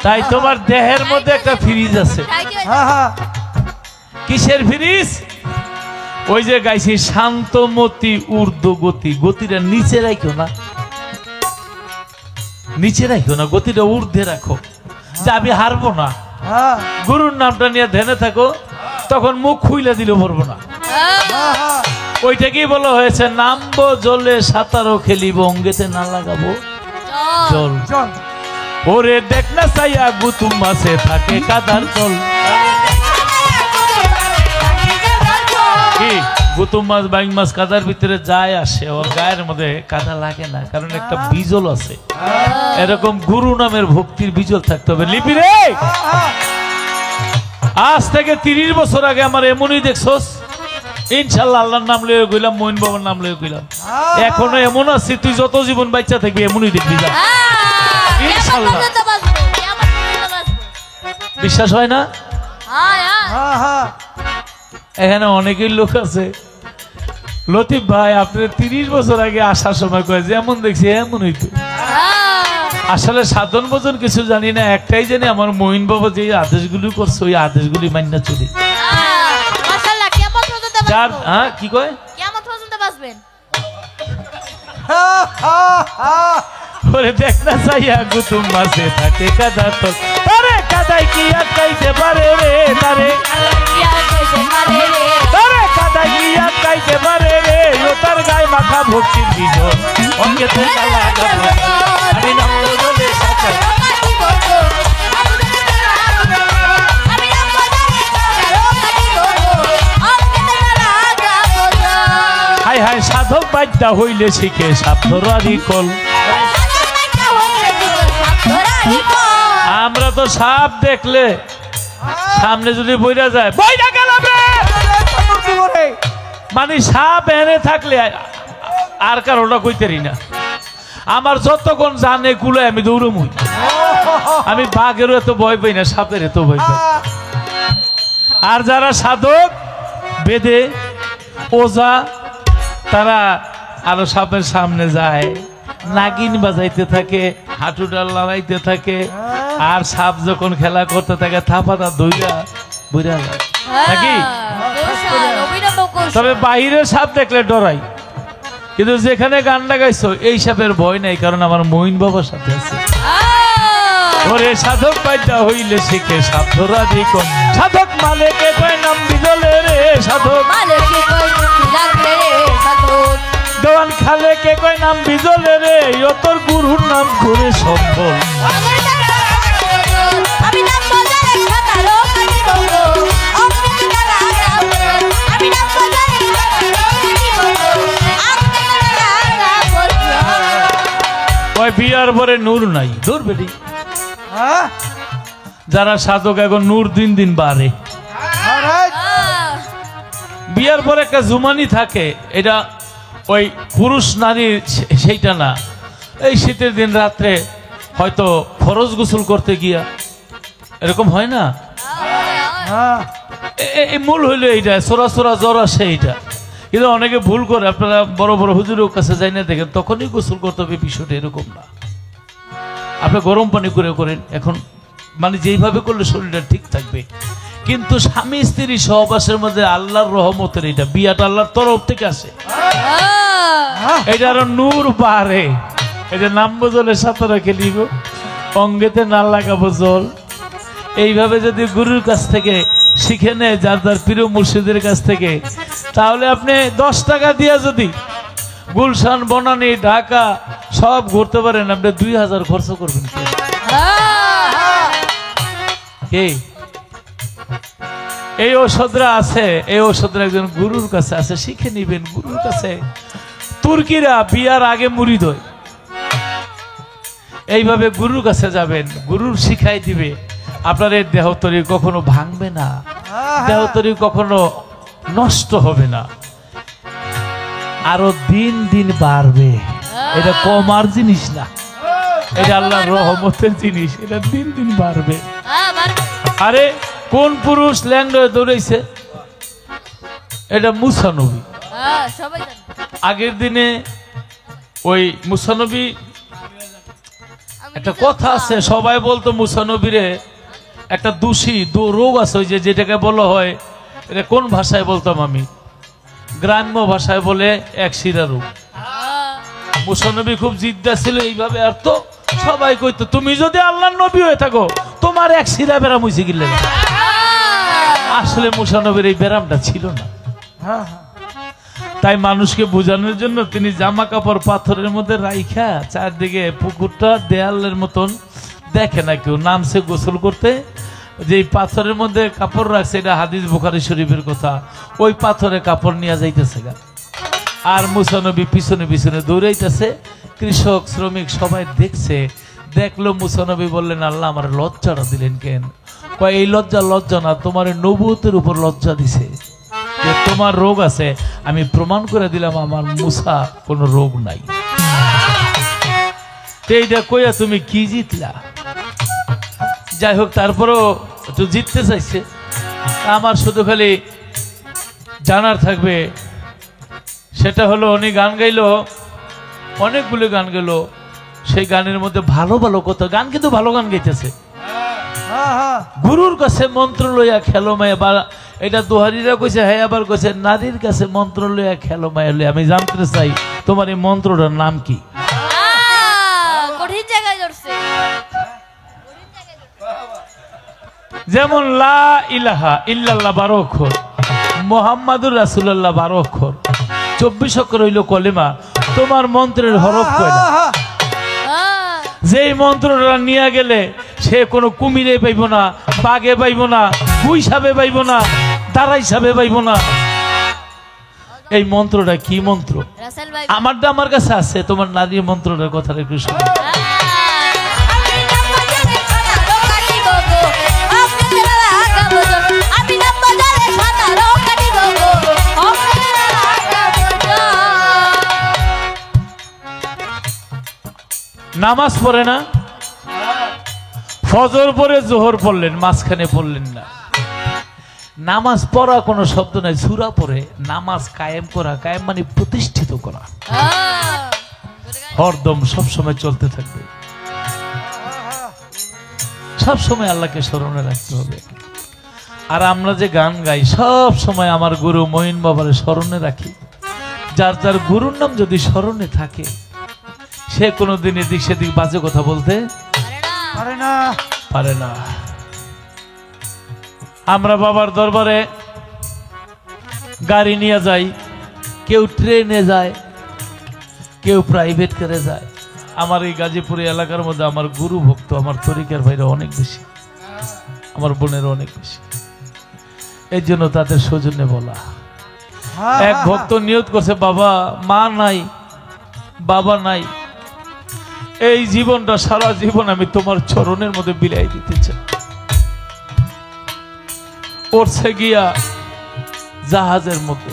তাই তোমার দেহের মধ্যে একটা ফ্রিজ আছে। কিসের ফ্রিজ? ওই যে গাইছি শান্তমতি ঊর্ধ্ব গতি, গতিটা নিচে রাখো না, নিচে রাখো না, গতিটা ঊর্ধ্বে রাখো, যে আমি হারবো না। হ্যাঁ গুরুর নামটা নিয়ে ধ্যানে থাকো, তখন মুখ খুইলা দিলে মরবো না। হ্যাঁ ওইটাকেই বলা হয়েছে নামবো জলে সাঁতারও খেলিব, অঙ্গেতে না লাগাবো জল। চল ওরে দেখ না সাইয়া গুতুম মাছে থাকে কাদার তল। কি গুতুম মাছ বাইং মাছ কাদার ভিতরে যায় আসে, ওর গায়ের মধ্যে কাদা লাগে না, কারণ একটা বিজল আছে। এরকম গুরু নামের ভক্তির বিজল থাকতে হবে। লিপি রে, আজ থেকে 30 বছর আগে আমার এমনই দেখছস, ইনশাল্লাহ আল্লাহর নাম লয়ে গইলাম, মইন বাবার নাম লয়ে গইলাম, এখনো এমন আছি, তুই যত জীবন বাচ্চা থাকবি এমনই দেখবি। যা ইনশাল্লাহ। বিশ্বাস হয় না? হ্যাঁ হ্যাঁ এখানে অনেকেই লোক আছে, লতিফ ভাই আপনি 30 বছর আগে আসার সময় কয়ে যেমন দেখছি এমনই তো। আসলে সাধন ভোজন কিছু জানি না, একটাই জানি আমার মইন বাবা যে আদেশগুলি করছে ওই আদেশগুলি মান্য চলি। যার হ্যাঁ কি কয় ওরে দেখ না চাইয়া গুতুম মাছে থাকে কাদা তল। আরে কাদাই কি আটকাইতে পারে রে তারে, আরে কাদাই কি আটকাইতে পারে রে, ও তার গায়ে মাথা ভক্তির বিজল, অঙ্গেতে না লাগাবো আমি নামবো জলে সাঁতার। হাই হাই সাধক বাদ্যা হইলে শিখে সাবধানী কল। আমরা তো সাপ দেখলে সামনে যদি বইরা যায় বইরা গেলাম রে, মানে সাপ এনে থাকলে আর কারোটা কইতেরি না। আমার যতক্ষণ জানে কুলে আমি দৌড়মুই, আমি বাঘেরও এত ভয় পাই না, সাপের এত ভয় পাই। আর যারা সাধক বেদে ওজা তারা আরো সাপের সামনে যায়, নাগিন বাজাইতে থাকে, হাঁটুটা লড়াইতে থাকে, আর সাপ যখন খেলা করতে থাকে থাপাটা দইরা বুঝা যায় নাকি। তবে বাহিরের সাপ দেখলে ডরাই, কিন্তু যেখানে গানটা গাইছো এই সাপের ভয় নাই, কারণ আমার মইন বাবার সাথে আছে। ওরে সাধক বাদ্যা হইলে শিখে সাপ ধরা দিকন, সাধক মালেকে কয় নাম বিজলে রে, সাধক দেওয়ান খালে কে কয় নাম বিজলে রে, ও তোর গুরুর নাম করে সম্বল। ওই বিয়ার পরে নূর নাই, দূর বেটি। যারা সাধক এখন নূর দিন দিন বাড়ে। বিয়ার পরে একটা জুমানি থাকে, এটা ওই পুরুষ নারীর সেইটা না। এই শীতের দিন রাত্রে হয়তো ফরজ গোসল করতে গিয়া এরকম হয় না, এই মূল হইলো এইটা, সোরা সোরা জ্বর আসে এইটা। কিন্তু অনেকে ভুল করে, আপনারা বড় বড় হুজুরের কাছে যাই না দেখেন, তখনই গোসল করতে হবে, বিষয়টা এরকম না। আপনি গরম পানি করে করেন, এখন মানে যেইভাবে করলে শরীরটা ঠিক থাকবে। কিন্তু স্বামী স্ত্রী সহবাসের মধ্যে আল্লাহর রহমতের এটা, বিয়াটা আল্লাহর তরফ থেকে আসে, এটা আরো নূর বাড়ে। এটা নামবো জলে সাঁতারা খেলিব, অঙ্গেতে না লাগাবো জল। এইভাবে যদি গুরুর কাছ থেকে শিখে নেয়, যার যার প্রিয় মুর্শিদের কাছ থেকে, তাহলে আপনি 10 টাকা দিয়ে যদি গুলশান, বনানী, ঢাকা সব ঘুরতে পারেন, আপনি 2000 খরচ করবেন। কে এই ঔষধরা আছে, এই ঔষধরা একজন গুরুর কাছে আছে, শিখে নিবেন গুরুর কাছে। তুর্কিরা বিয়ার আগে মুরিদ হয়, এইভাবে গুরুর কাছে যাবেন, গুরুর শিখাই দিবে। আপনার এই দেহতরি কখনো ভাঙবে না, দেহতরি কখনো নষ্ট হবে না, আরো দিন দিন বাড়বে। এটা কমার জিনিস না, এটা আল্লাহর রহমতের জিনিস, এটা দিন দিন বাড়বে। আরে কোন পুরুষ ল্যাংড়া দৌড়াইছে? এটা মুসা নবী। আগের দিনে ওই মুসা নবী, একটা কথা আছে, সবাই বলতো মুসা নবীরে একটা দোষী রোগ আছে, ওই যেটাকে বলা হয়, এটা কোন ভাষায় বলতাম আমি, গ্রাম্য ভাষায় বলে এক শিরা রোগ। মুসা নবী খুব জিদ্দা ছিল এইভাবে, আর তো সবাই কইতো তুমি যদি আল্লাহর নবী হয়ে থাকো তোমার এক শিরা বেরাম হইছে গিলে। আসলে মুসা নবীর এই বেরামটা ছিল না। তাই মানুষকে বোঝানোর জন্য তিনি জামা কাপড় পাথরের মধ্যে রাইখা চারদিকে পুকুরটা দেয়ালের মতন দেখে না কেউ, নামছে গোসল করতে, যে পাথরের মধ্যে কাপড় রাখছে এটা হাদিস বুখারী শরীফের কথা, ওই পাথরে কাপড় নিয়ে যাইতেছে গা। আর মুসা নবী পিছনে পিছনে দৌড়াইতেছে। কৃষক শ্রমিক সবাই দেখছে, দেখলো মুসা নবী বললেন আল্লাহ আমার লজ্জাটা দিলেন কেন? কয় এই লজ্জা না, তোমার নবুয়তের উপর লজ্জা দিছে যে তোমার রোগ আছে, আমি প্রমাণ করে দিলাম আমার মুসা কোনো রোগ নাই। এইটা কইয়া তুমি কি জিতলা? যাই হোক, তারপরেও একটু জিততে চাইছে। আমার শুধু খালি জানার থাকবে, সেটা হলো উনি গান গাইলো, অনেকগুলো গান গেলো, সেই গানের মধ্যে ভালো ভালো কথা গান, কিন্তু ভালো গান গাইতেছে। গুরুর কাছে মন্ত্র লইয়া খেলো মায়া, বা এটা দোহারিরা কইছে, হ্যাঁ আবার কইছে নারীর কাছে মন্ত্র লইয়া খেলো মায়া লইয়া। আমি জানতে চাই তোমার এই মন্ত্রটার নাম কি? যেমন লা ইলাহা ইল্লাল্লাহ 12 অক্ষর, মুহাম্মাদুর রাসূলুল্লাহ 12 অক্ষর, 24 অক্ষর হইল কলেমা। তোমার মন্ত্রের হরফ কয়টা? যেই মন্ত্রটা নিয়ে গেলে সে কোনো কুমিরে পাইব না, বাঘে পাইব না, গুই সাপে পাইব না, দাঁড়াই সাপে পাইব না। এই মন্ত্রটা কি মন্ত্র? আমারটা আমার কাছে আছে, তোমার নারীর মন্ত্রটার কথা একটু শুনো। নামাজ পড়ে না, ফজর পরে জোহর পড়লেন, মাঝখানে পড়লেন না। নামাজ পড়া কোনো শব্দ নাই, সূরা পড়ে। নামাজ কায়েম করা, কায়েম মানে প্রতিষ্ঠিত করা, হরদম সবসময় চলতে থাকবে, সবসময় আল্লাহকে স্মরণে রাখতে হবে। আর আমরা যে গান গাই সব সময় আমার গুরু মঈন বাবার স্মরণে রাখি। যার যার গুরুর নাম যদি স্মরণে থাকে, সে কোনোদিন এদিক সেদিক বাজে কথা বলতে পারে না। আমরা বাবার দরবারে গাড়ি নিয়ে যাই, কেউ ট্রেনে যায়, কেউ প্রাইভেট করে যায়। আমার এই গাজীপুরে এলাকার মধ্যে আমার গুরু ভক্ত, আমার তরিকার ভাইরা অনেক বেশি, আমার বোনেরও অনেক বেশি। এই জন্য তাদের সৌজন্যে বলা। এক ভক্ত নিয়ত করছে, বাবা মা নাই, বাবা নাই, এই জীবনটা সারা জীবন আমি তোমার চরণের মধ্যে বিলাই দিতে চাই। পড়ছে গিয়া জাহাজের মতো,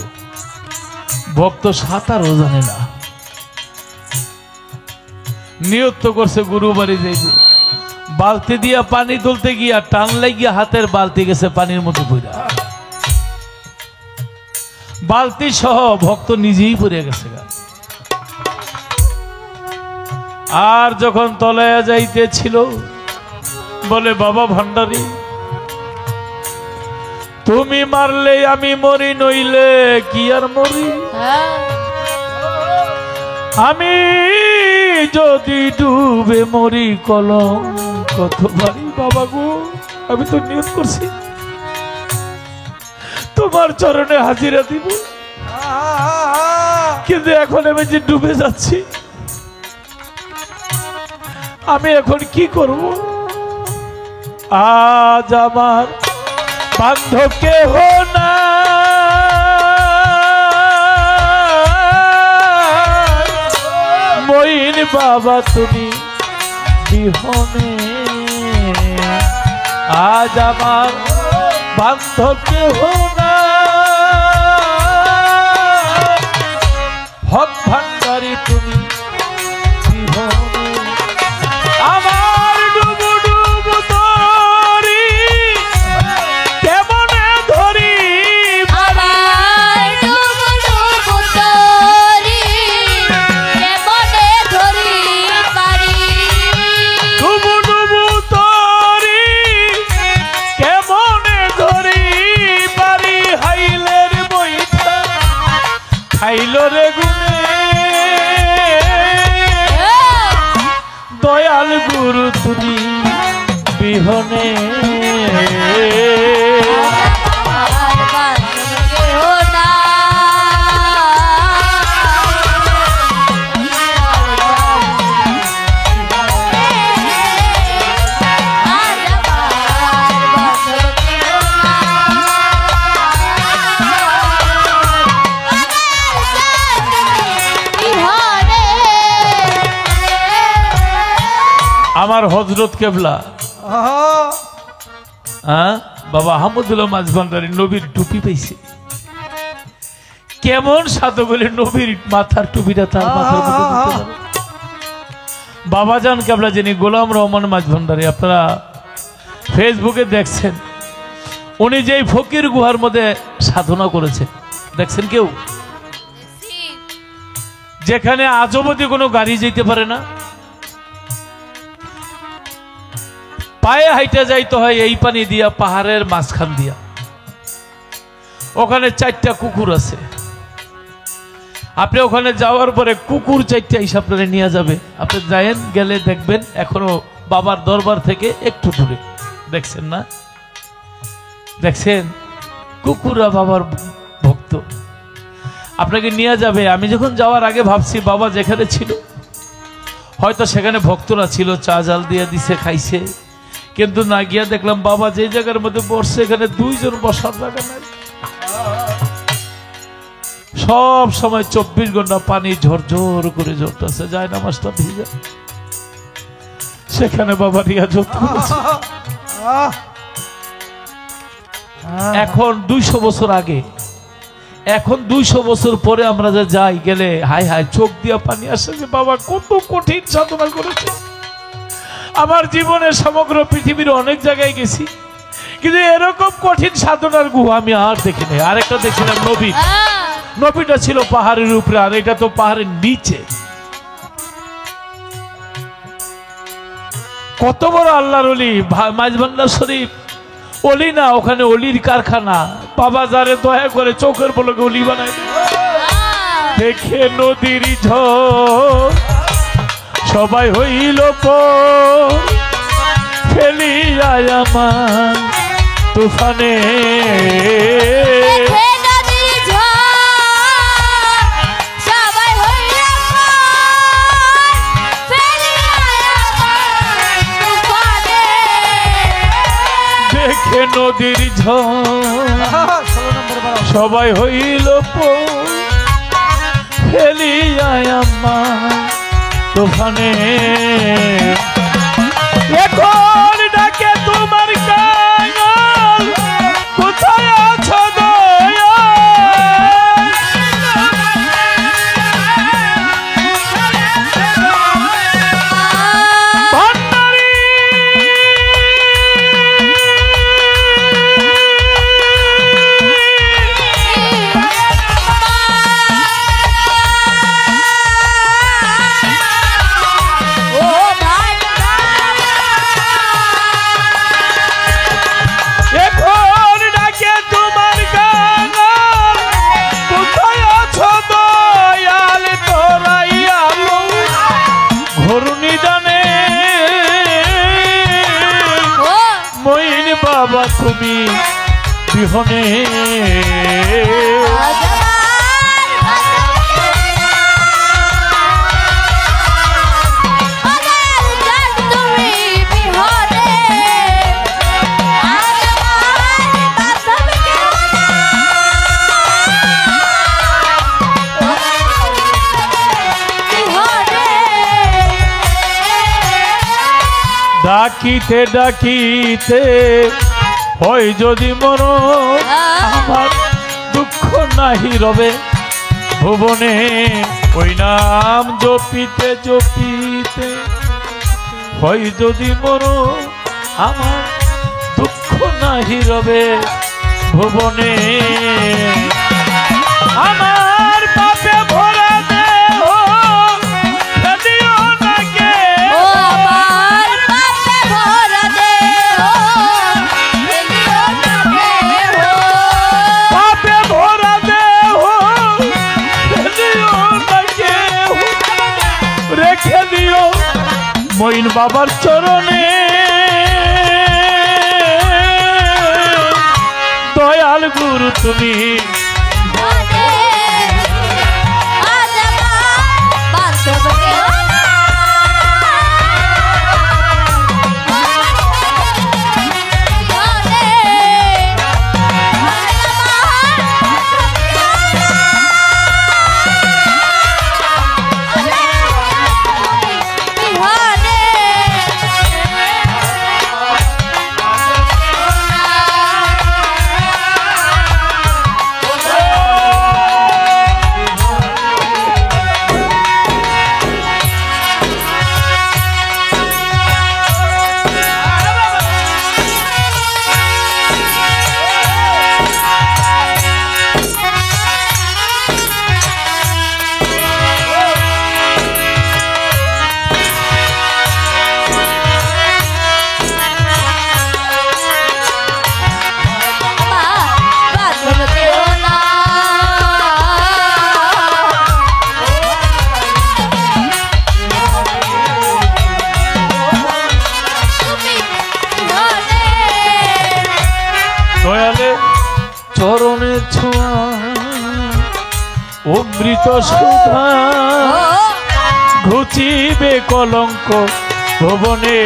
ভক্ত সাঁতারও জানে না, নিয়ত করছে গুরু বাড়ি যাইব। বালতি দিয়া পানি তুলতে গিয়া টান লাগিয়া হাতের বালতি গেছে পানির মধ্যে পড়া, বালতি সহ ভক্ত নিজেই পড়ে গেছে। আর যখন তলায়া যাইতেছিল, বলে বাবা ভান্ডারী, তুমি মারলে আমি মরি, নইলে কি আর মরি। আমি যদি ডুবে মরি কলম কত ভারী। বাবা গো, আমি তো নিয়ত করছি তোমার চরণে হাজিরা দিব, কিন্তু এখন আমি যে ডুবে যাচ্ছি, আমি এখন কি করব? আজ আমার বান্ধব কেহ না, মঈন বাবা তুমি বিহনে, আজ আমার বান্ধব কেহ না, হক ভান্ডারী তুমি বিহনে। আমার ডুবু ডুবু তরি কেমনে ধরি, আমার ডুবু ডুবু তরি কেমনে ধরি পারি, ডুবু ডুবু তরি কেমনে ধরি পারি। হাইলের বইটা খাইল রে গুনে, বিহনে আমার বান্ধব কেহ না। আজ আমার বান্ধব কেহ না। বিহনে আমার হযরত কেবলা হ্যাঁ বাবা আহমদুল্লাহ মাঝভান্ডারী নবীর টুপি পাইছে। কেমন সাধু বলে নবীর মাথার টুপিটা তার মাথার মধ্যে দিতে পারে। বাবা জান কেবলা যিনি গোলাম রহমান মাঝভান্ডারী, আপনারা ফেসবুকে দেখছেন, উনি যেই ফকির গুহার মধ্যে সাধনা করেছে দেখছেন কেউ? যেখানে আজবতি কোনো গাড়ি যেতে পারে না, পায়ে হাইটা যাইতে হয় এই পানি দিয়া পাহাড়ের মাঝখান দিয়া। ওখানে 4টা কুকুর আছে, আপনি ওখানে যাওয়ার পরে কুকুর 4টা হিসাব করে নিয়ে যাবে। আপনি যায়েন, গেলে দেখবেন এখনো বাবার দরবার থেকে একটু দূরে। দেখছেন না? দেখছেন কুকুররা বাবার ভক্ত, আপনাকে নিয়ে যাবে। আমি যখন যাওয়ার আগে ভাবছি বাবা যেখানে ছিল হয়তো সেখানে ভক্তরা ছিল, চা জাল দিয়ে দিছে, খাইছে, কিন্তু না গিয়া দেখলাম বাবা যে জায়গার মধ্যে বসছে এখানে 2 জন বসার জায়গা নাই। সব সময় 24 ঘন্টা পানি ঝরঝর করে ঝরতেছে, যায় নামাজটা ভিজে। সেখানে বাবা রিয়াজত করেছে। এখন 200 বছর আগে, এখন 200 বছর পরে আমরা যে যাই, গেলে হাই হাই চোখ দিয়া পানি আসে যে বাবা কত কঠিন সাধনা করেছে। আমার জীবনে সমগ্র পৃথিবীর অনেক জায়গায় গেছি, কিন্তু এরকম কঠিন সাধনার গুহা আমি আর দেখি নাই। আরেকটা দেখছিলাম নবী, নবীটা ছিল পাহাড়ের উপরে, আর এটা তো পাহাড়ের নিচে। কত বড় আল্লাহর ওলি মাঝভান্ডার শরীফ। অলি না, ওখানে অলির কারখানা। বাবা যারে দয়া করে চোখের পলকে অলি বানায় দেয়। দেখে নদীর ঝড় সবাই হইল ফেলিয়া আমার তুফানে। দেখে নদীর ঝড় সবাই হইল ফেলিয়া আমার তুফানে। এখন ডাকে তোমার কাঙাল, কোথায় আছো দয়া? ভান্ডারী বাবা তুমি বিহনে। ডাকিতে ডাকিতে হয় যদি মর, আমার দুঃখ নাহি রবে ভুবনে। ওই নাম জপিতে জপিতে হয় যদি মর, আমার দুঃখ নাহি রবে ভুবনে। আমার পাপে ভরা দেহ ফেলিও না কে, আমার পাপে ভরা দেহ ফেলিও না কেহ। পাপে ভরা দেহ ফেলিও না কেহ। রেখে দিও মইন বাবার চরণে। তুমি মনে আজ আমার বান্ধব কেউ দয়ালে চরণের ছোঁয়া অমৃত সুধা ঘুচিবে কলঙ্ক ভুবনে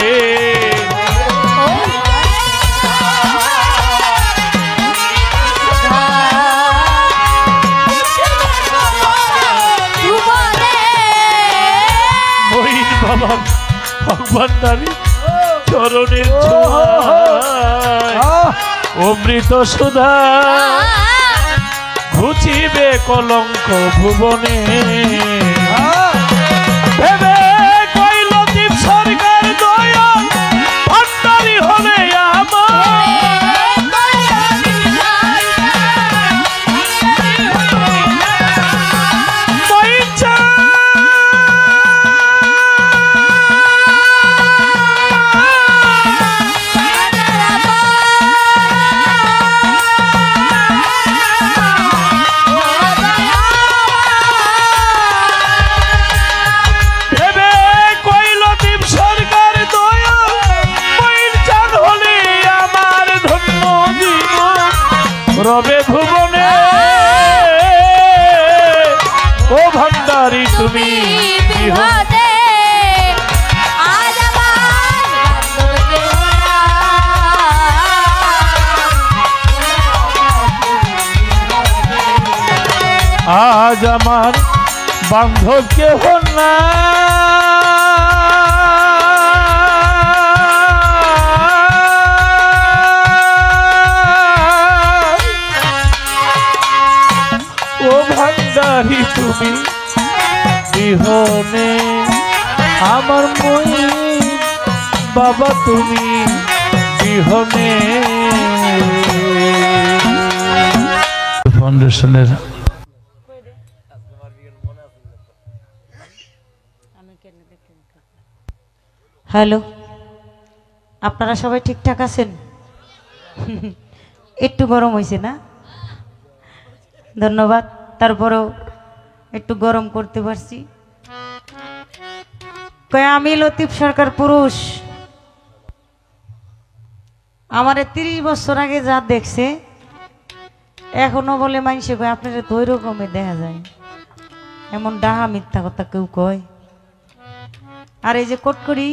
মহিন বাবা ভগবানদারি চরণের ছোঁয়া অমৃত সুধা ঘুচিবে কলঙ্ক ভুবনে ভেবে কইল দীপ সরকার দয়া ভান্ডারি হলে রবে ভুবনে ও ভান্ডারি তুমি বিহনে আজ আমার বান্ধব কেউ আজ আমার বান্ধব কেহ না ও ভান্ডারি তুমি বিহনে আমার মই বাবা তুমি বিহনে ফাউন্ডেশনের হ্যালো, আপনারা সবাই ঠিকঠাক আছেন? একটু গরম হয়েছে না? ধন্যবাদ। তারপরেও একটু গরম করতে পারছি। কয় আমি লতিফ সরকার পুরুষ, আমারে 30 বছর আগে যা দেখছে এখনো বলে মাইনসে কয় আপনারা তো ওই রকমের দেখা যায়। এমন ডাহা মিথ্যা কথা কেউ কয়? আর এই যে কটকরি,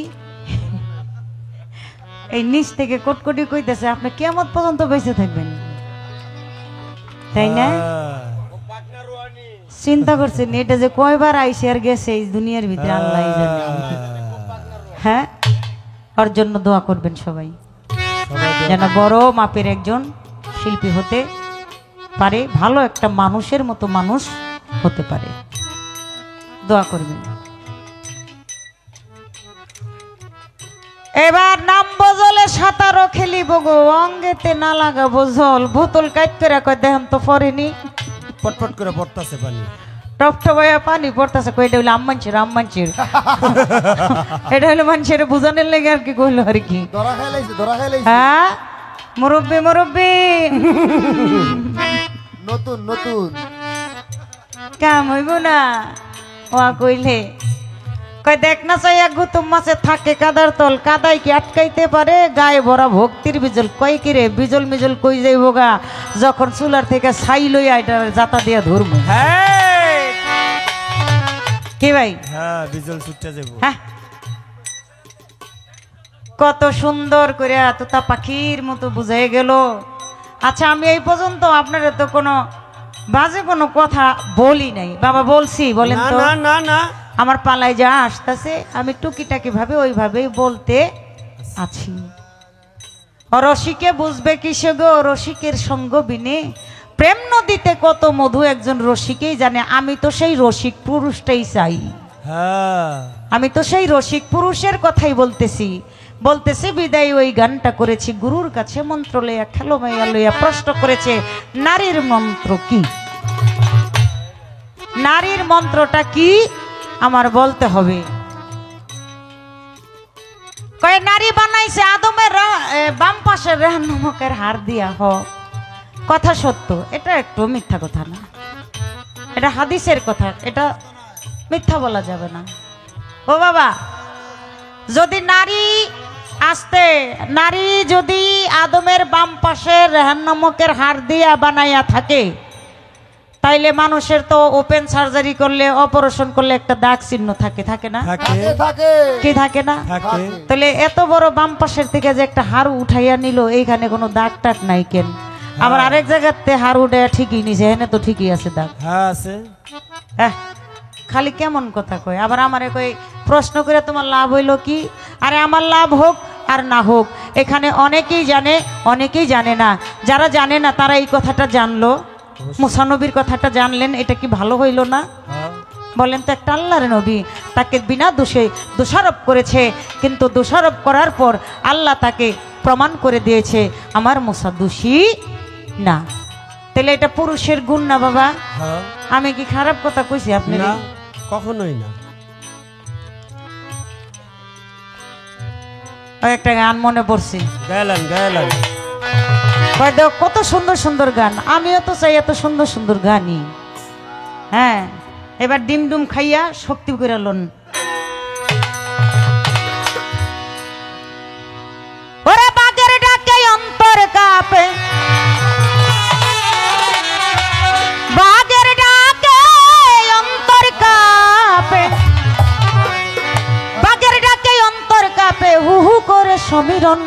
এই নিচ থেকে কটকটি কইতেছে আপনি কিয়ামত পর্যন্ত বেঁচে থাকবেন, তাই না? চিন্তা করছেন এটা যে কয়বার আইসে আর গেছে এই দুনিয়ার ভিতরে, আল্লাহ জানে। হ্যাঁ, ওর জন্য দোয়া করবেন সবাই, যেন বড় মাপের একজন শিল্পী হতে পারে, ভালো একটা মানুষের মতো মানুষ হতে পারে, দোয়া করবেন। এবার নামবো জলে সাঁতারও খেলিব গো, অঙ্গেতে না লাগাবো জল, বোতল কাট করে কয় দেখেন তো পড়েনি, পটপট করে পড়তাছে পানি, টপটপাইয়া পানি পড়তেছে। কই এটা হইলো আম্মানচির, আম্মানচির এটা হইলো মানুষের বুঝানোর লেগে আর কি কইলো আর কি। হ্যাঁ মুরব্বি, মুরব্বি নতুন নতুন কাম হইব না ও কইলে। কই দেখ না চাইয়া গুতুম মাছে থাকে কাদার তল, কাদাই কি আটকাইতে পারে গায়ে ভরা ভক্তির বিজল। কই কি রে বিজল মিজল কই যাইব গা, যখন চুলার থেকে ছাই লইয়া এটা জাতা দিয়া ধরমু। হ্যাঁ কি ভাই? হ্যাঁ বিজল ছুটতে যাবো। হ্যাঁ কত সুন্দর করে তোতা পাখির মতো বুঝাই গেল। আচ্ছা আমি এই পর্যন্ত আপনারা তো কোনো বাজে কোনো কথা বলি নাই বাবা, বলছি বলেন না তো? না না না আমার পালায় যা আসতেছে আমি টুকিটাকি ভাবে ওইভাবেই বলতে আছি। রসিকে বুঝবে কিসে গো, রসিকের সঙ্গ বিনে প্রেম নদীতে কত মধু একজন রসিকেই জানে। আমি তো সেই রসিক পুরুষটাই চাই, হ্যাঁ আমি তো সেই রসিক পুরুষের কথাই বলতেছি। বিদায় ওই গানটা করেছি গুরুর কাছে মন্ত্র লইয়া খেলো মাইয়া লইয়া। প্রশ্ন করেছে নারীর মন্ত্র কি, নারীর মন্ত্রটা কি আমার বলতে হবে। কয়ে নারী বানাইছে আদমের বাম পাশের রেহান নমকের হার দিয়া। কথা সত্য, এটা একটু মিথ্যা কথা না, এটা হাদিসের কথা, এটা মিথ্যা বলা যাবে না। ও বাবা, যদি নারী যদি আদমের বাম পাশের রেহান নমকের হার দিয়া বানাইয়া থাকে, তাইলে মানুষের তো ওপেন সার্জারি করলে অপারেশন করলে একটা দাগ চিহ্ন থাকে, থাকে না? কি থাকে না? তাহলে এত বড় বাম পাশের থেকে যে একটা হাড় উঠাইয়া নিল, এইখানে কোনো দাগ টাক নাই কেন? আবার আরেক জায়গাতে হাড় উঠে ঠিকই নিছে, এখানে তো ঠিকই আছে দাগ। হ্যাঁ আছে। খালি কেমন কথা কয়। আবার আমারে কই প্রশ্ন করে তোমার লাভ হইল কি? আরে আমার লাভ হোক আর না হোক, এখানে অনেকেই জানে অনেকেই জানে না। যারা জানে না তারা এই কথাটা জানলো, মুসা নবীর কথাটা জানলেন, এটা কি ভালো হইল না? বলেন তো, একটা আল্লাহর নবী, তাকে বিনা দোষে দোষারোপ করেছে, কিন্তু দোষারোপ করার পর আল্লাহ তাকে প্রমাণ করে দিয়েছে আমার মুসা দোষী না। তাহলে এটা পুরুষের গুণ না বাবা? আমি কি খারাপ কথা কইছি আপনি? না কখনোই না। একটা গান মনে পড়ছে, গায়লান গায়লান কত সুন্দর সুন্দর গান। আমিও তো চাই এত সুন্দর সুন্দর গানই। হ্যাঁ, এবার ডিম ডুম খাইয়া শক্তি করে লন। ওরে বাগের ডাকে অন্তর কাঁপে, বাগের ডাকে অন্তর কাঁপে, বাগের ডাকে অন্তর কাঁপে, হু হু করে সমীরণ।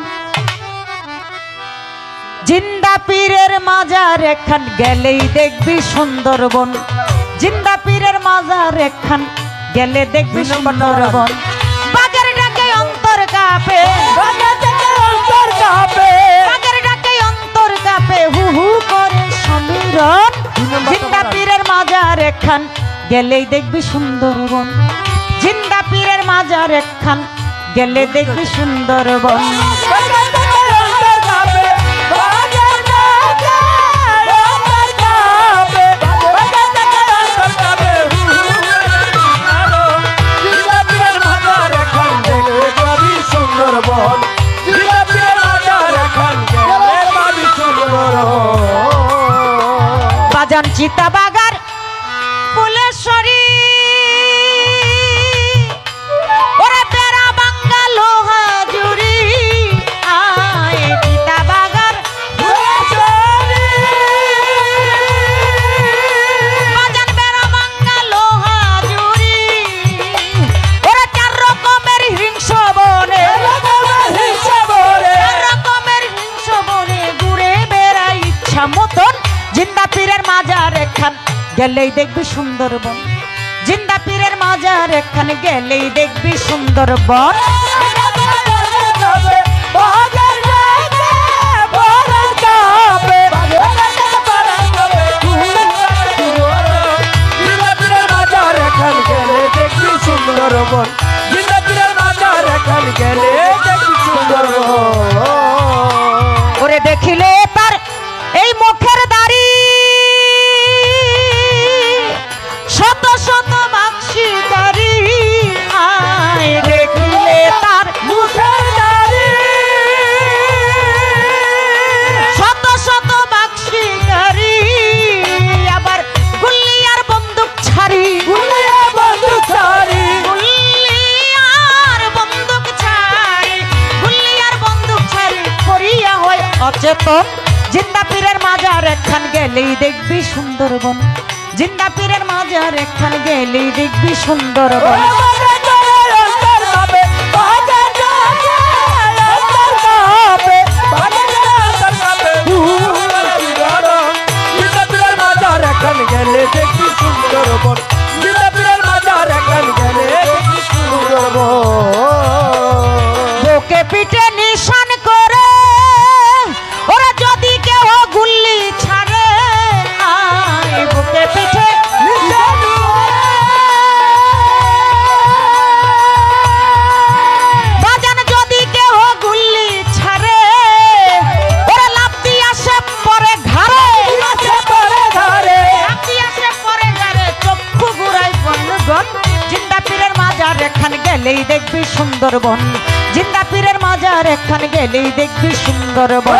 জিন্দা পীরের মাজার একখান গেলেই দেখবি সুন্দরবন, জিন্দা পীরের মাজার একখান গেলে দেখবি সুন্দরবন। বাগের ডাকে অন্তর কাঁপে, বাগের ডাকে অন্তর কাঁপে, বাগের ডাকে অন্তর কাঁপে, হু হু করে সমীরণ। জিন্দা পীরের মাজার একখান গেলেই দেখবি সুন্দরবন, জিন্দা পীরের মাজার একখান গেলে দেখবি সুন্দরবন। বাজান চিতা বাগার ফুলেশ্বরী, ওরে বেড়া বাঙ্গা লোহা জুড়ি, আয় চিতা বাগার ফুলেশ্বরী, বাজান বেড়া বাঙ্গা লোহা জুড়ি, ওরে চার রকমের হিংস বনে, চার রকমের হিংস বনে ঘুরে বেড়াই ইচ্ছা মতন। জিন্দা পীরের মাজার একখান গেলেই দেখবি সুন্দরবন, জিন্দা পীরের মাজার একখান গেলেই দেখবি সুন্দরবন। সুন্দরবন, জিন্দা পীরের মাজার একখান গেলে দেখবি সুন্দরবন। ওরে দেখিলে তার এই মুখের দাড়ি, শত শত বাক্সি দাড়ি, আয় দেখিলে তার মুখের দাড়ি, শত শত বাক্সি দাড়ি, আবার গুল্লি আর বন্দুক ছাড়ি, গুল্লি আর বন্দুক ছাড়ি, গুল্লি রতন জিন্দা পীরের মাজার একখান গেলেই দেখবি সুন্দরবন জিন্দা পীরের মাজার একখান গেলেই দেখবি সুন্দরবন গেলে দেখবি সুন্দরবন জিন্দা পীরের মাজার একখান গেলে দেখবি সুন্দরবন বুকে পিঠে নিশান করে ওরা যদি কেউ গুল্লি ছাড়ে আয় বুকে পিঠে বাজান যদি কেউ গুল্লি ছাড়ে ওরা লাফ দিয়ে আসে পরে ঘাড়ে লাফ দিয়ে আসে পরে ঘাড়ে চক্ষু ঘুরাই বনগন জিন্দা পীরের মাজার এখান গেলেই দেখবি সুন্দরবন জিন্দা পীরের মাজার এখান গেলেই দেখবি সুন্দরবন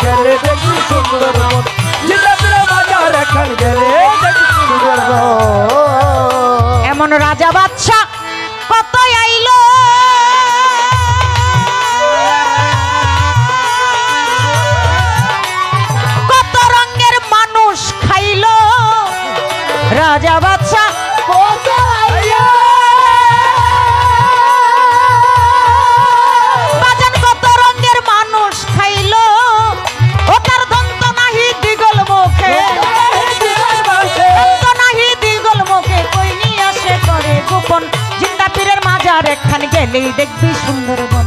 গেলে দেখবি সুন্দরবন জিন্দা পীরের মাজার একখান গেলে দেখবি সুন্দরবন এমন রাজা বাদশা কত আইলো কত রঙের মানুষ খাইলো রাজা বাদশা কত আইলো বাজান কত রঙের মানুষ খাইলো ওটার দন্ত নাহি দিগল মুখে দন্ত নাহি দিগল মুখে কই নিয়ে আসে করে গোপন জিন্দা পীরের মাজার একখান গেলেই দেখবি সুন্দরবন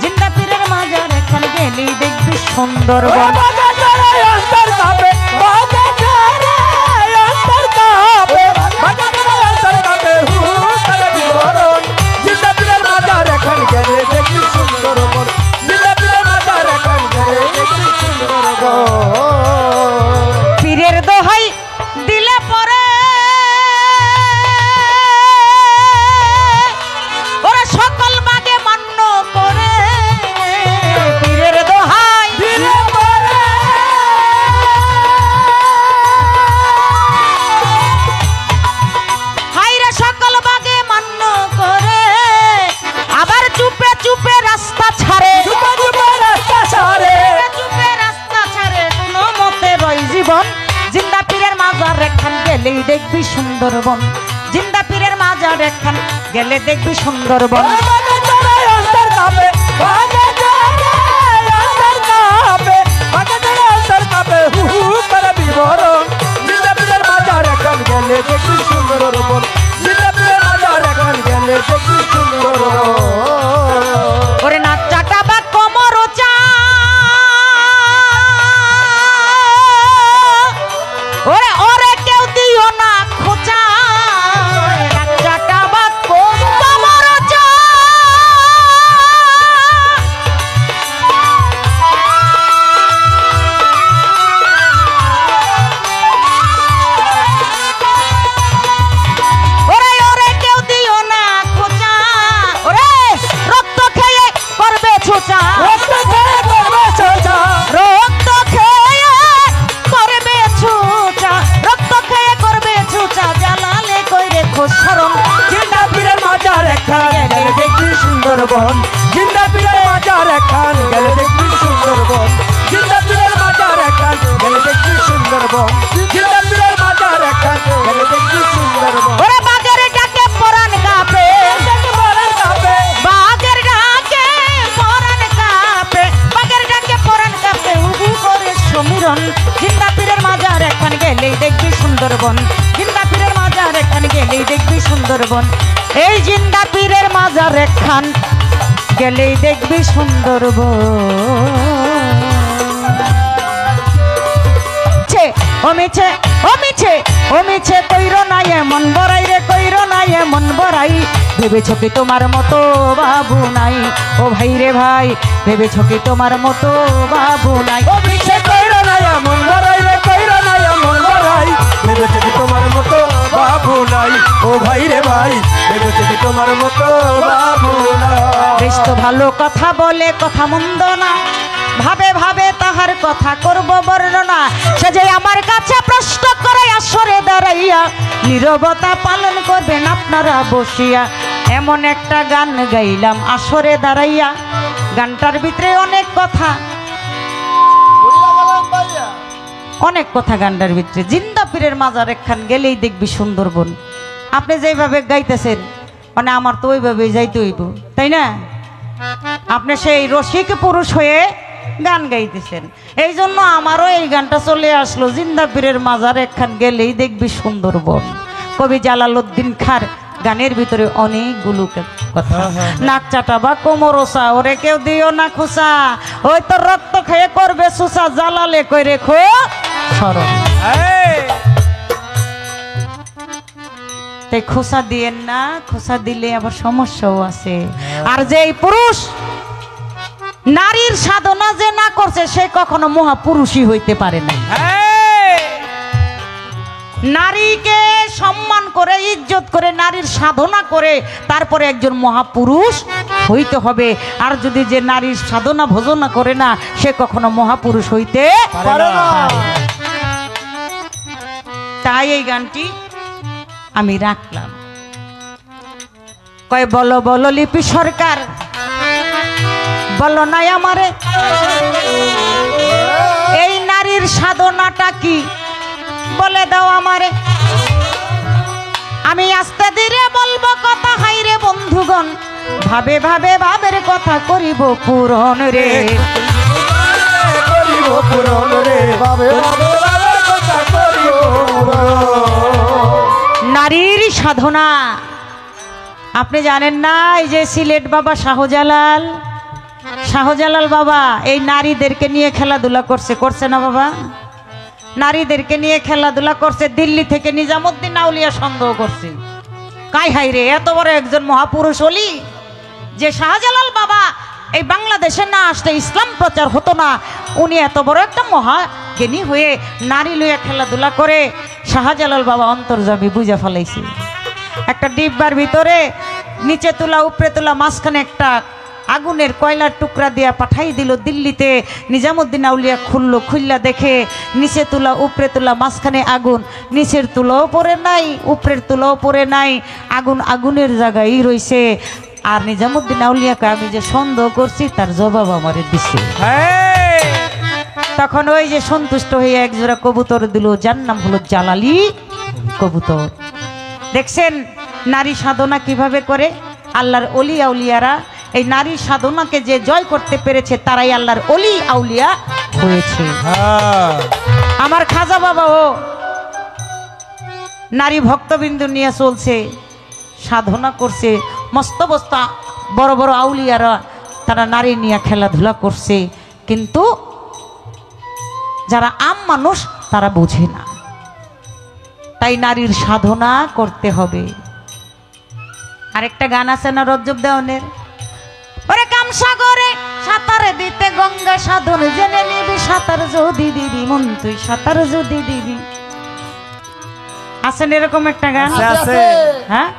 জিন্দা পীরের মাজার একখান গেলেই দেখবি সুন্দরবন জিন্দা পীরের মাজার একখান গেলে দেখবি সুন্দরবন জিন্দা পীরের মাজার একখান গেলে দেখবি সুন্দরবন পীরের দোহাই দিলে পরে ওরা সকল বাগে মান্য করে পীরের দোহাই হাইরে সকল বাগে মান্য করে আবার চুপে চুপে রাস্তা ছাড়ে চুপে রাস্তা ছাড়ে কোনো মতে রয় জীবন জিন্দা পীরের মাজার একখান গেলেই দেখবি সুন্দরবন জিন্দা পীরের মাজার একখান গেলে দেখবি সুন্দরবন জিন্দা পীরের মাজার একখান গেলে দেখবি সুন্দরবন জিন্দা পীরের মাজার একখান গেলে দেখবি সুন্দরবন ওরে নাচাটা বা কোমর চা ওরে ওরে কেউ দিও না খোঁচা নাচাটা বা কোমর চা ওরে ওরে কেউ দিও না খোঁচা ওরে রক্ত খেয়ে করবে ছোচা রক্ত খেয়ে করবে ছোচা রক্ত খেয়ে করবে ছোচা জালালে কইরে খোসরম জিন্দা পীরের মাজার একখান গেলে দেখবি সুন্দরবন জিন্দা পীরের মাজার একখান গেলে দেখবি সুন্দরবন জিন্দা পীরের মাজার একখান গেলে দেখবি সুন্দরবন জিন্দা পীরের মাজার একখান গেলে দেখবি সুন্দরবন ওরে বাগের ডাকে পরাণ কাঁপে বাগের ডাকে পরাণ কাঁপে বাগের ডাকে পরাণ কাঁপে উবু করে সমীরণ জিন্দা পীরের মাজার একখান গেলেই দেখবি সুন্দরবন জিন্দা পীরের মাজার একখান গেলেই দেখবি সুন্দরবন এই জিন্দা পীরের মাজার একখান গেলেই দেখবি সুন্দরবন অমিছে অমিছে অমিছে কইরো না এমন বড়াই রে কইরো না এমন বড়াই ভেবেছ কি তোমার মতো বাবু নাই ও ভাই রে ভাই ভেবেছ কি তোমার মতো বাবু নাই অমিছে কইরো না এমন বড়াই রে কইরো না এমন বড়াই ভেবেছ কি তোমার মতো বাবু নাই ও ভাই রে ভাই ভেবেছ কি তোমার মতো বাবু নাই বেশ তো ভালো কথা বলে কথা মন্দ না ভাবে ভাবে তাহার কথা করব বর্ণনা, সে যে আমার কাছে প্রশ্ন করে আসরে দাঁড়াইয়া নীরবতা পালন করবেন আপনারা বসিয়া। এমন একটা গান গাইলাম আসরে দাঁড়াইয়া, গানটার ভিতরে অনেক কথা, অনেক কথা গানটার ভিতরে। জিন্দা পীরের মাজার একখান গেলেই দেখবি সুন্দরবন। আপনি যেইভাবে গাইতেছেন মানে আমার তো ওইভাবেই যাইতে হইব, তাই না? আপনি সেই রসিক পুরুষ হয়ে গান গাইতেছেন, এই জন্য আমারও এই গানটা চলে আসলো। জিন্দা পীরের মাজার একখান গেলেই দেখবি সুন্দরবন। কবি জালালউদ্দিন খাঁর গানের ভিতরে অনেকগুলো কথা। নাক চাটা বা কোমরোসা, ওরে কেউ দিও না খুসা, ওই তো রক্ত খেয়ে করবে সুসা, জ্বালালে কই রেখো সরল। তাই খোসা দিয়েন না, খোসা দিলে আবার সমস্যাও আছে। আর যে এই পুরুষ নারীর সাধনা যে না করছে সে কখনো মহাপুরুষই হইতে পারে না। নারীকে সম্মান করে ইজ্জত করে নারীর সাধনা করে তারপরে একজন মহাপুরুষ হইতে হবে। আর যদি যে নারীর সাধনা ভজনা করে না সে কখনো মহাপুরুষ হইতে পারে না। তাই এই গানটি আমি রাখলাম। কয় বলো বলো লিপি সরকার, বলো নাই আমারে এই নারীর সাধনাটা কি, বলে দাও আমারে। আমি আস্তে ধীরে বলবো কথা, হাইরে বন্ধুগণ ভাবে ভাবে ভাবের কথা করিব পূরণ রে, করিব পূরণ রে, ভাবে ভাবে ভাবের কথা করিব পূরণ। নারীর সাধনা আপনি জানেন না? এই যে সিলেট বাবা শাহজালাল, শাহজালাল বাবা এই নারীদেরকে নিয়ে খেলাধুলা করছে, করছে না বাবা? নারীদেরকে নিয়ে খেলাধুলা করছে। দিল্লি থেকে নিজামুদ্দিন আউলিয়া সন্দেহ করছে, কাই হাই রে এত বড় একজন মহাপুরুষ হলি যে শাহজালাল বাবা এই বাংলাদেশে না আসলে ইসলাম প্রচার হতো না। উনি এত বড় একটা মহাজ্ঞানী হয়ে নারী লইয়া খেলাধুলা করে। শাহজালাল বাবা অন্তর্যামী বুঝা ফেলাইছে। একটা ডিব্বার ভিতরে নিচে তোলা উপরে তোলা মাঝখানে একটা আগুনের কয়লার টুকরা দিয়া পাঠাই দিল দিল্লিতে। নিজামুদ্দিন আউলিয়া খুললো, খুললা দেখে নিচে তুলা উপরে তোলা মাঝখানে আগুন, নিচের তুলাও পড়ে নাই উপরের তুলাও পড়ে নাই, আগুন আগুনের জায়গায় রইছে। আর নিজামুদ্দিন আউলিয়াকে আমি যে সন্দেহ করছি তার জবাব আমারে দিছে। তখন ওই যে সন্তুষ্ট হয়ে একজোড়া কবুতর দিল, যার নাম হলো জালালি কবুতর। দেখছেন নারী সাধনা কিভাবে করে? আল্লাহর অলি আউলিয়ারা এই নারী সাধনাকে যে জয় করতে পেরেছে তারাই আল্লাহর অলি আউলিয়া হয়েছে। আমার খাজা বাবাও নারী ভক্তবিন্দু নিয়ে চলছে, সাধনা করছে। মস্ত বস্তা বড় বড় আউলিয়ারা তারা নারী নিয়ে খেলাধুলা করছে, কিন্তু যারা আম মানুষ তারা বোঝে না। তাই নারীর সাধনা করতে হবে। আরেকটা গান আছে না রজ্জব দেওয়ানের, ওরে কামসাগরে সাঁতারে দিতে গঙ্গা সাধন জেনে নিবি, সাঁতার যদি দিবি মন তুই সাঁতার যদি দিবি। আছেন এরকম একটা গান? হ্যাঁ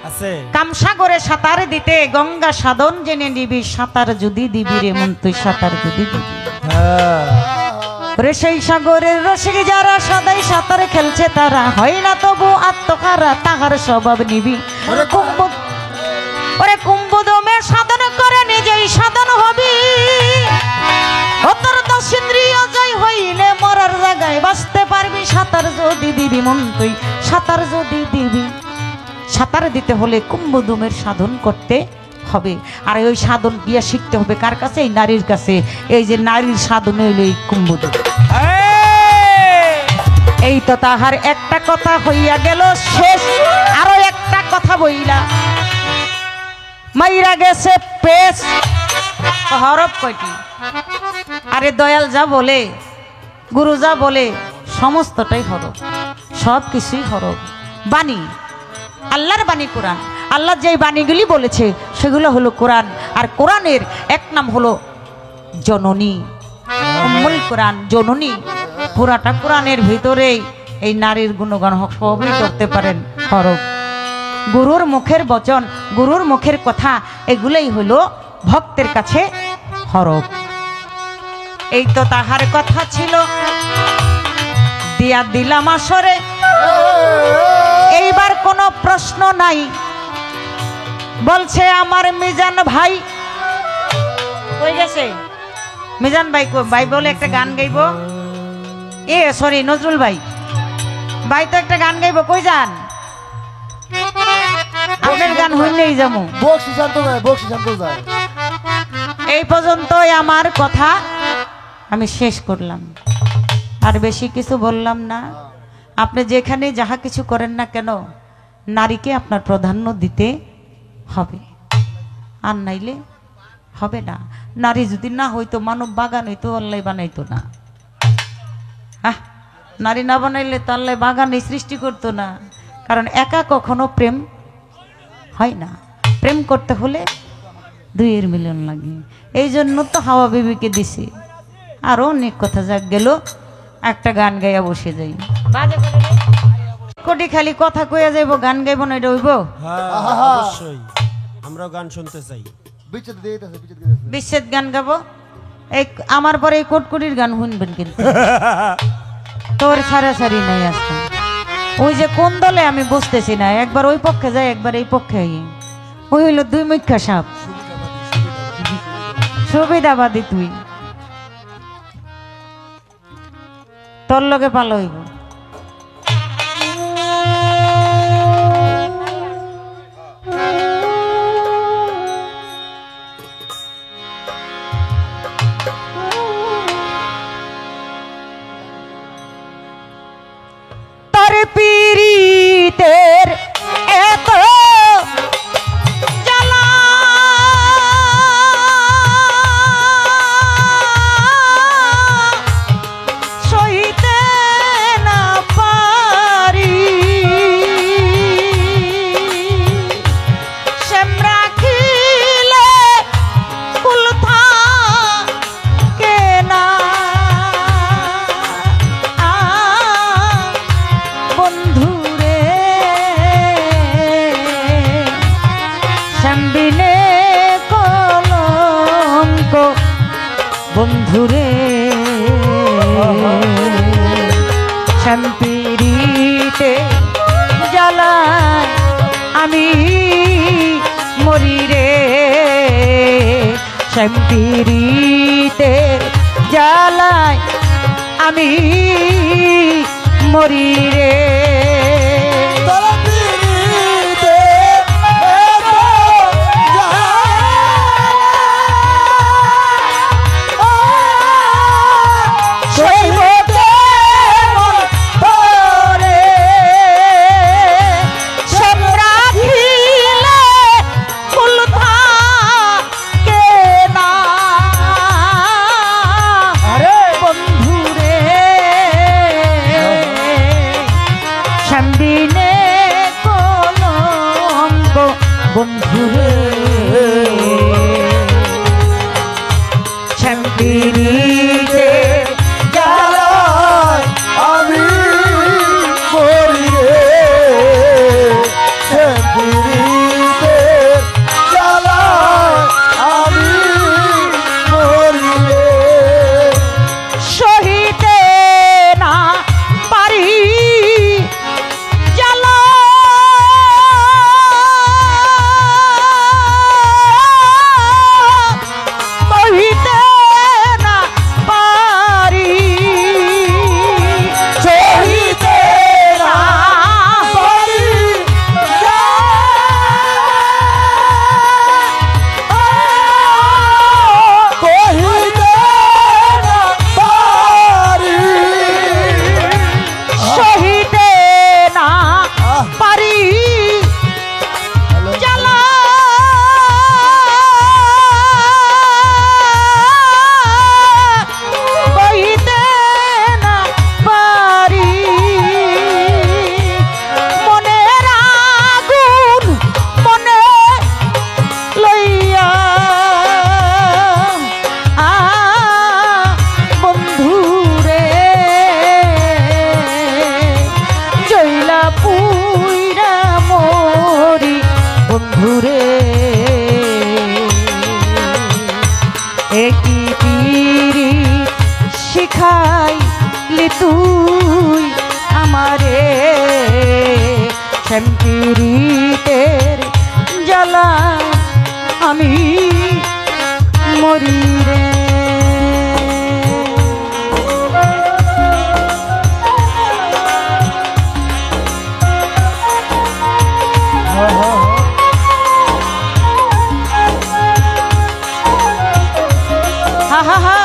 আছে। কামসাগরে সাঁতার দিতে গঙ্গা সাধন জেনে নিবি, সাঁতার যদি দিবি রে মন তুই সাঁতার যদি দিবি। ওরে সেই সাগরের রসিক যারা সদাই সাঁতার খেলছে তারা হয় না তবু আত্মহারা, তাহার স্বভাব নিবি। ওরে কুম্ভদমে সাধন করে নিজেই সাধন হবি, তোর দশ ইন্দ্রিয় জয় হইলে মরার জায়গায় বাঁচতে পারবি, সাঁতার যদি দিবি মন তুই সাঁতার যদি দিবি। সাঁতার দিতে হলে কুম্ভদমের সাধন করতে হবে। আর ওই সাধন গিয়া শিখতে হবে কার কাছে? এই নারীর কাছে। এই যে নারীর সাধন হইল এই কুম্ভদম। এই তো তাহার একটা কথা হইয়া গেল শেষ। আরো একটা কথা বইলা মাইরা গেছে পেশ। হরফ কয়টি? আরে দয়াল যা বলে, গুরু যা বলে সমস্তটাই হরফ, সব কিছুই হরফ। বাণী আল্লাহর বাণী কোরআন। আল্লাহ যেই বাণীগুলি বলেছে সেগুলো হলো কোরআন। আর কোরআনের এক নাম হলো জননী, উম্মুল কোরআন, জননী। পুরাটা কোরআনের ভিতরেই এই নারীর গুণগান সবই করতে পারেন হরফ। গুরুর মুখের বচন, গুরুর মুখের কথা, এগুলোই হলো ভক্তের কাছে হরফ। এই তো তাহার কথা ছিল, দিয়া দিলাম আসরে, এইবার কোনো প্রশ্ন নাই। বলছে আমার মিজান ভাই কই গেছে? মিজান ভাই ভাই বলে একটা গান গাইবো। সরি, নজরুল ভাই, ভাই তো একটা গান গাইবো, কই যান? আপনার গান হইলেই যাবো। এই পর্যন্তই আমার কথা আমি শেষ করলাম, আর বেশি কিছু বললাম না। আপনি যেখানে যাহা কিছু করেন না কেন, নারীকে আপনার প্রাধান্য দিতে হবে, আর নাইলে হবে না। নারী যদি না হইতো, মানব বাগান হইতো, আল্লাহ বানাইতো না। নারী না বানাইলে তো আল্লাহ বাগানে সৃষ্টি করতো না, কারণ একা কখনো প্রেম হয় না। প্রেম করতে হলে দুইয়ের মিলন লাগে। এই জন্য তো হাওয়া বিবিকে দিছে। আরো অনেক কথা যাক গেল, একটা গান গাইয়া বসে যাই। কোটি খালি কথা কইয়া যাইব, গান গাইব না, এটা হইব? অবশ্যই আমরা গান শুনতে চাই। বিচ্ছেদ গান গাবো। এই আমার পরে এই কোটকুটির গান শুনবেন কিন্তু। তোর সারাসারি নাই আসতো। ওই যে কোন দলে আমি বুঝতেছি না, একবার ওই পক্ষে যাই, একবার এই পক্ষে। ওই হইল দুই মুখ্যা সাপ। সুবিধাবাদী তুই, তোর লগে ভালো হইব। তার পীড়িতের এত জ্বালা, সইতে না পারি। শ্যাম রাখিলে কুল থাকে না, বন্ধুরে শ্যামবিনে কলঙ্ক, বন্ধুরে শ্যামপিরিতে জ্বালায় আমি মরি রে, শ্যামপিরিতে জ্বালায় আমি মরি রে। বন্ধুরে শ্যামপিরিতে জ্বালায় আমি মরি রে, শ্যামপিরিতে জ্বালায় আমি মরি রে। সহিতে না পারি জ্বালা, সহিতে না পারি, সহিতে না পারি কহিতে না পারি, সহিতে না পারি জ্বালা, বহিতে না পারি। মনের আগুন মনে লইয়া বন্ধুরে জইলা পুইরা মরি, বন্ধুরে একই পীড়িত প্রেম পীড়িতের জ্বালায় আমি মরি রে। হা হা হা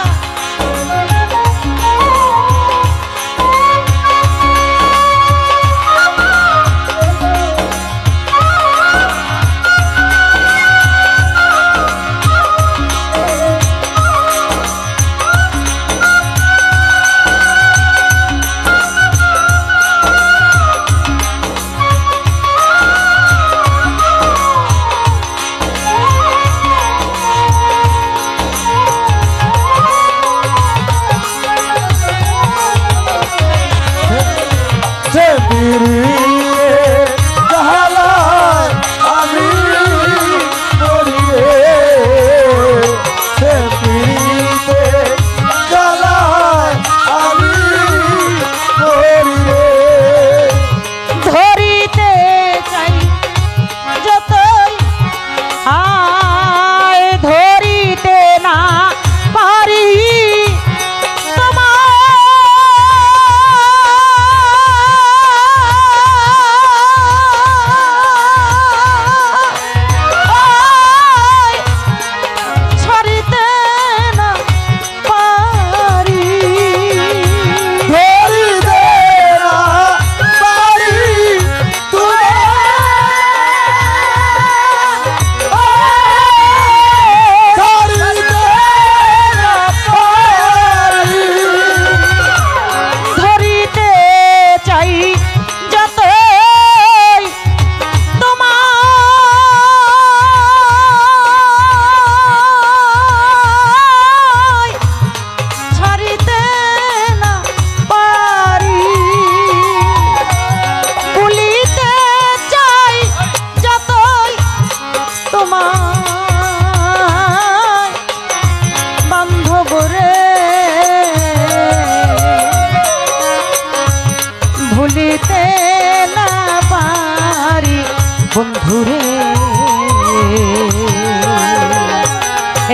বন্ধুরে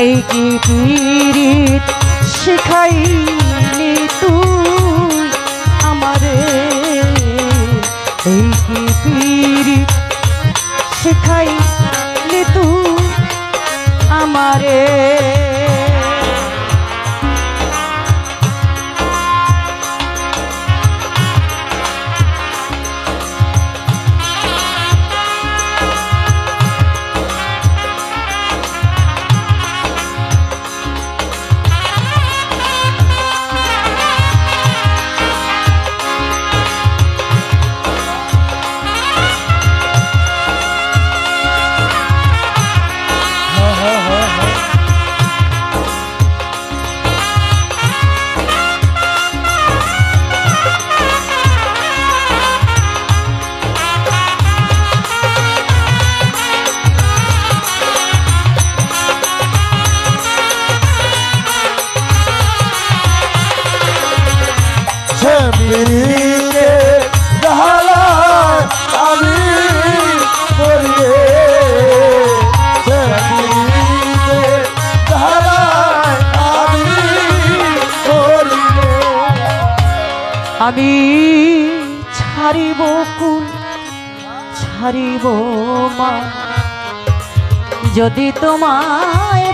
এই কি পীড়িত শিখাইলি তুই আমারে, এই কি পীড়িত শিখাইলি তুই আমারে। আমি ছাড়িব কুল ছাড়িব মা যদি তোমায়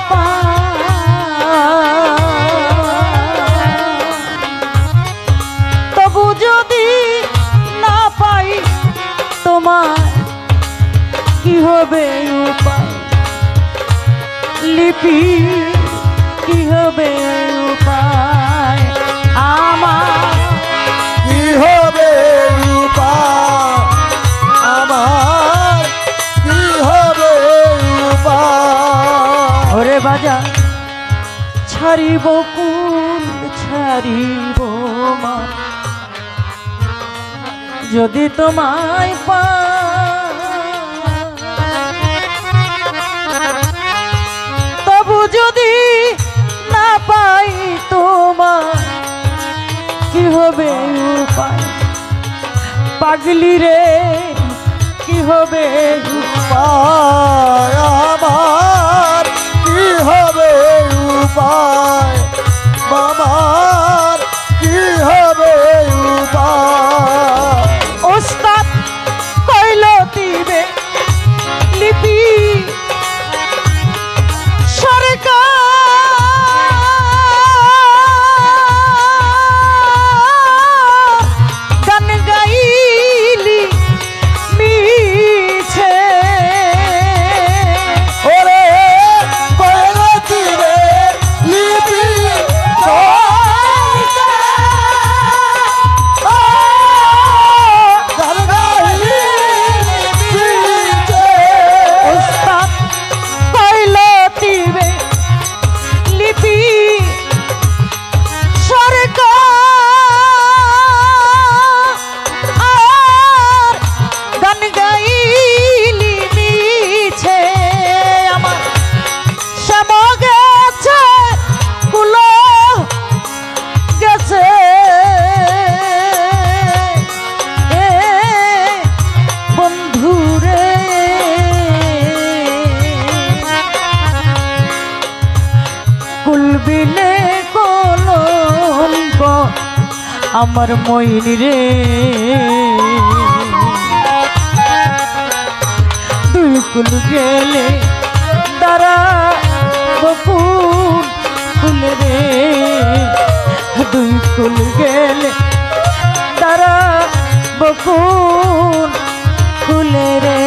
তবু যদি না পাই তোমার কি হবে উপায়, লিপি কি হবে উপায়, আমার কি হবে উপায়, আমার কি হবে উপায়। ওরে বাজা ছাড়িব কুল ছাড়িব মা যদি তোমায় তবু যদি না পাই তোমার কি হবে উপায়, পাগলি রে হবে উপায় আমার কি হবে উপায় বাবার কি হবে উপায় ওস্তাদ কইল দিবে লিপি সরকার গান গাইলি মিছে ওরে কইরা দিবে লিপি ওস্তাদ কইল দিবে লিপি সরকার আর গান গাইলি মিছে আমার শ্যাম গেছে কুলো গেছে এ বন্ধুরে কুলবিলে কলঙ্ক আমার মইনি রে দুই কুল গেলে দাঁড়া বকুল কুলে রে দুই কুল গেলে দাঁড়া বকুল কুলে রে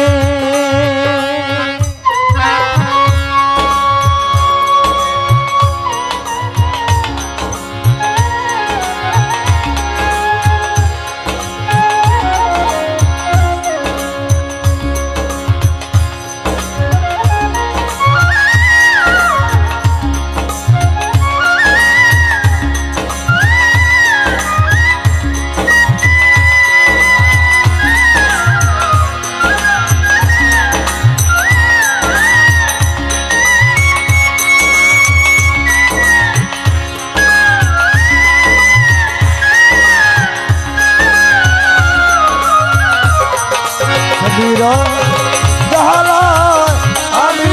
আমি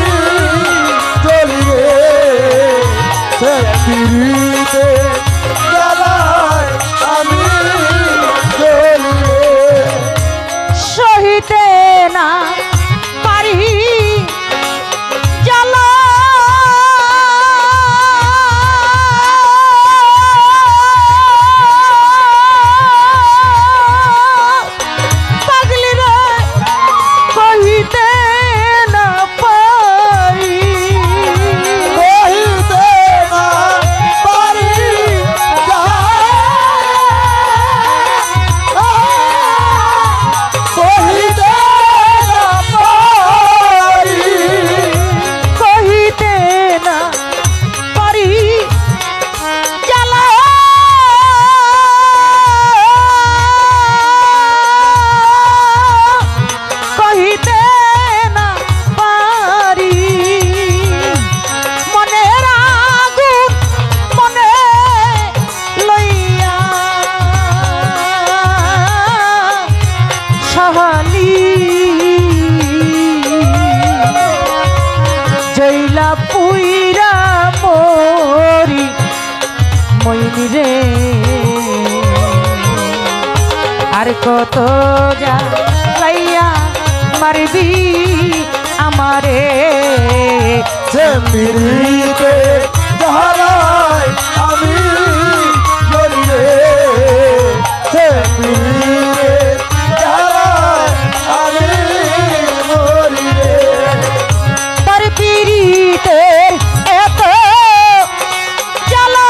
চলি রে সে পিড়িতে জ্বালায় আমি চলি রে সহিতে না পারি জ্বালা পাগলি রে কহিতে না পারি কহিতে না পারি কহিতে না পারি কহিতে না পারি জ্বালা কহিতে না পারি মনের আগুন মনে লইয়া সহালি জৈলা পুইরা মরি মইনি রে আর কত যা লাইয়া মারবি আমারে সে পিড়িতে জ্বালায় আমি চলি রে সে পিড়িতে জ্বালায় আমি মরি রে তার পিড়িতে এত জ্বালা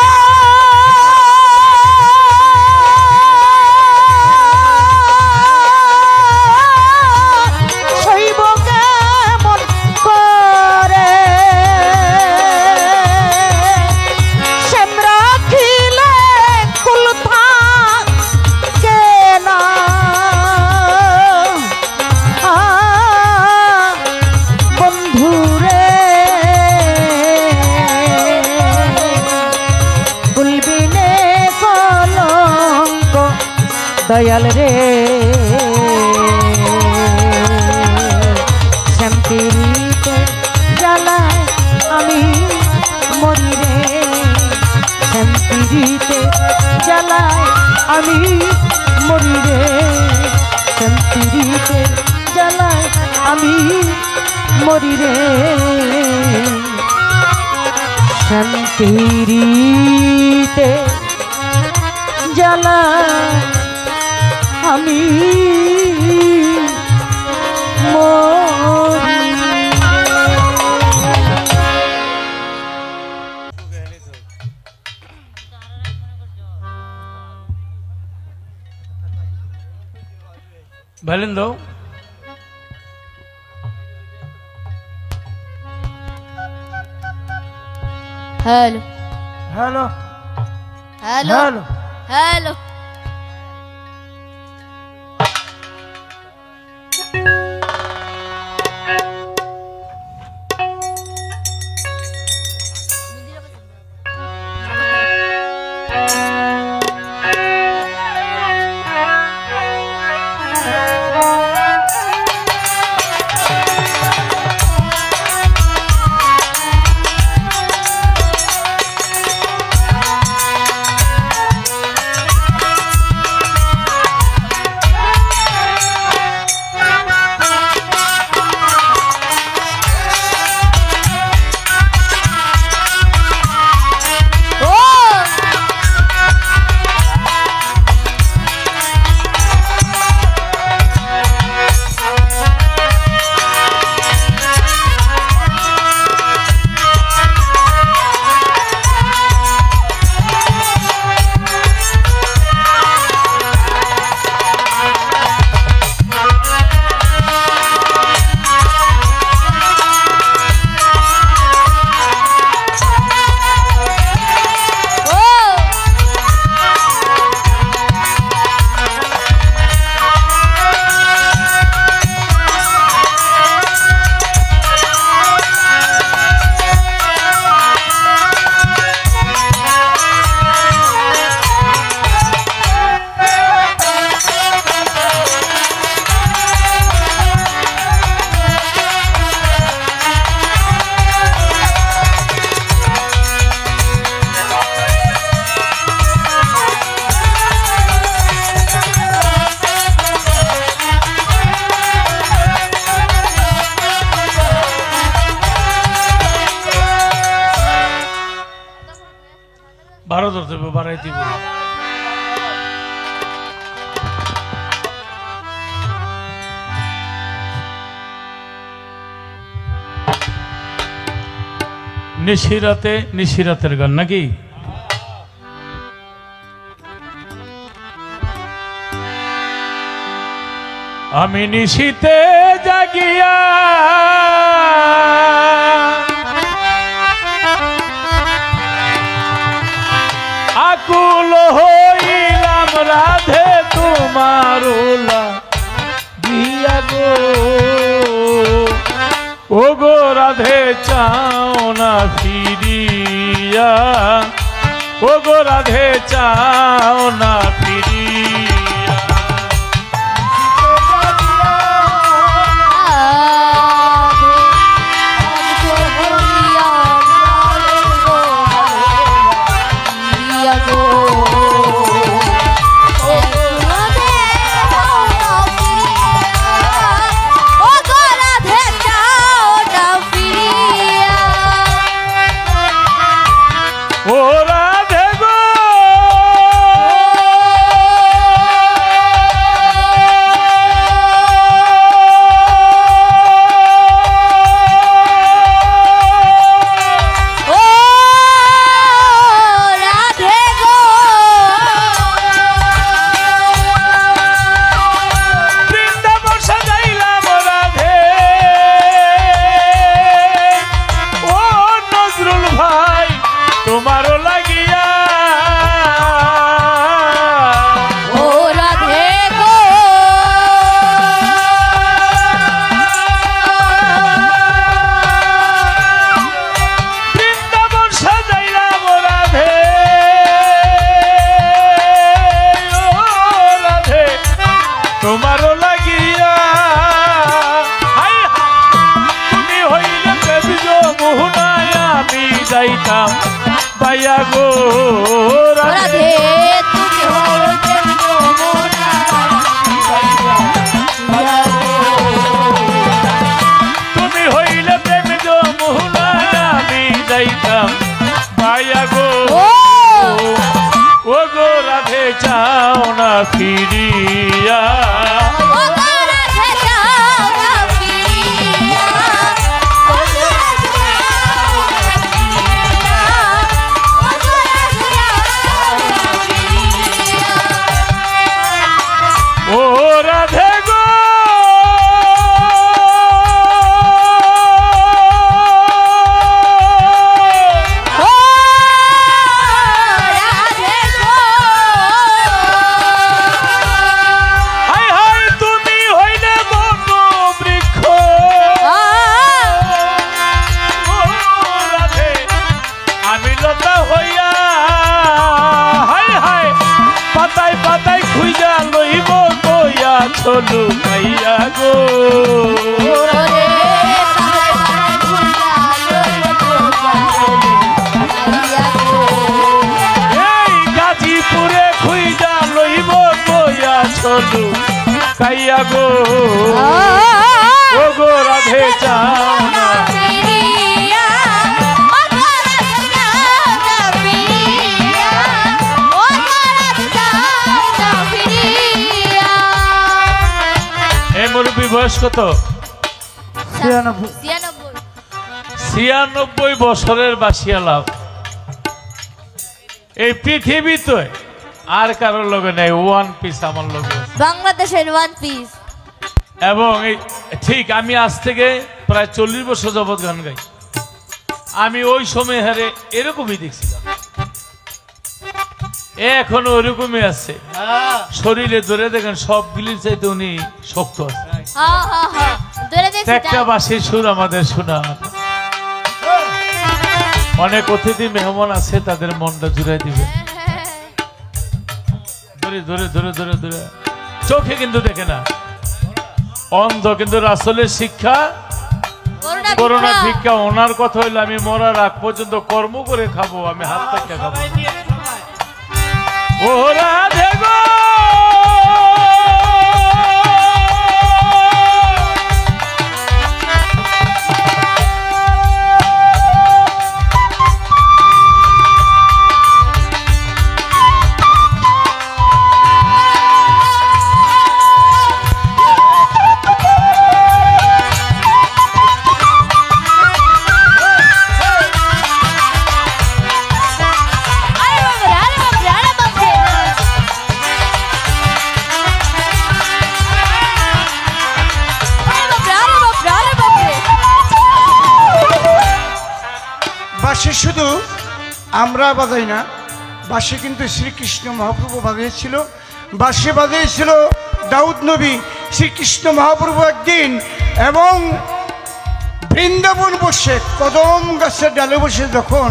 সইব কেমন করে শ্যাম রাখিলে কুল থাকে না বন্ধুরে কুলবিনে কলঙ্ক দয়াল রে আমি মরি রে শান্তিরিতে জ্বালা আমি মরি ভাইলেন দাও hello hello hello hello hello বারো ধরতে হবে, বাড়াই দিব। নিশিরাতে নিশিরাতের গান নাকি? আমি নিশিতে জাগিয়া আকুল হইলাম রাধে তোমার দিয়া গো, ও গো রাধে চাও না ফিরিয়া, ও গো রাধে চাও না ফিরিয়া। ও রাধে গো বৃন্দাবন সাজাইলাম রাধে, ও নজরুল ভাই তোমারও লাগিয়া, ও রাধে গো বৃন্দাবন সাজাইলাম রাধে, ও রাধে তোমারও লাগিয়া। হাই হাই, তুমি হইলে প্রেমিজ মোহনায় আমি যাইতাম পাইয়া গো রাধে। রাধে তুমি হইতে মোরা লুকাইয়া গো ওরে তাহার ভুলা লইয়া গো এই গাজীপুরে খুইজা লইব কইয়াছ লুকাইয়া গো ও গো রাধে চানা এই মুরব্বী বয়স কত? 96 বছরের বাসিয়ালাম। এই পৃথিবীতে আর কারোর লগে নাই, ওয়ান পিস আমার লগে আছে। বাংলাদেশের ওয়ান পিস। এবং এই ঠিক আমি আজ থেকে প্রায় 40 বছর যাবৎ গান গাই। আমি ওই সময় হারে এরকমই দেখছিলাম, এখনো ওইরকমই আছে। শরীরে ধরে দেখেন সব গিলির চাইতে উনি শক্ত আছে। একটা বাঁশির সুর আমাদের শোনা। অনেক অতিথি মেহমান আছে, তাদের মনটা জুড়াই দিবে। ধরে ধরে ধরে ধরে ধরে চোখে কিন্তু দেখে না, অন্ধ, কিন্তু রাসূলের শিক্ষা করোনা ভিক্ষা। ওনার কথা হইলো আমি মরার আগ পর্যন্ত কর্ম করে খাবো, আমি হাত থেকে খাবো। ও রাধে গো বাঁশি শুধু আমরা বাজাই না, বাঁশি কিন্তু শ্রীকৃষ্ণ মহাপ্রভু বাজিয়েছিল। বাঁশি বাজিয়েছিল দাউদ নবী। শ্রীকৃষ্ণ মহাপ্রভু একদিন এবং বৃন্দাবন বসে কদম গাছের ডালে বসে যখন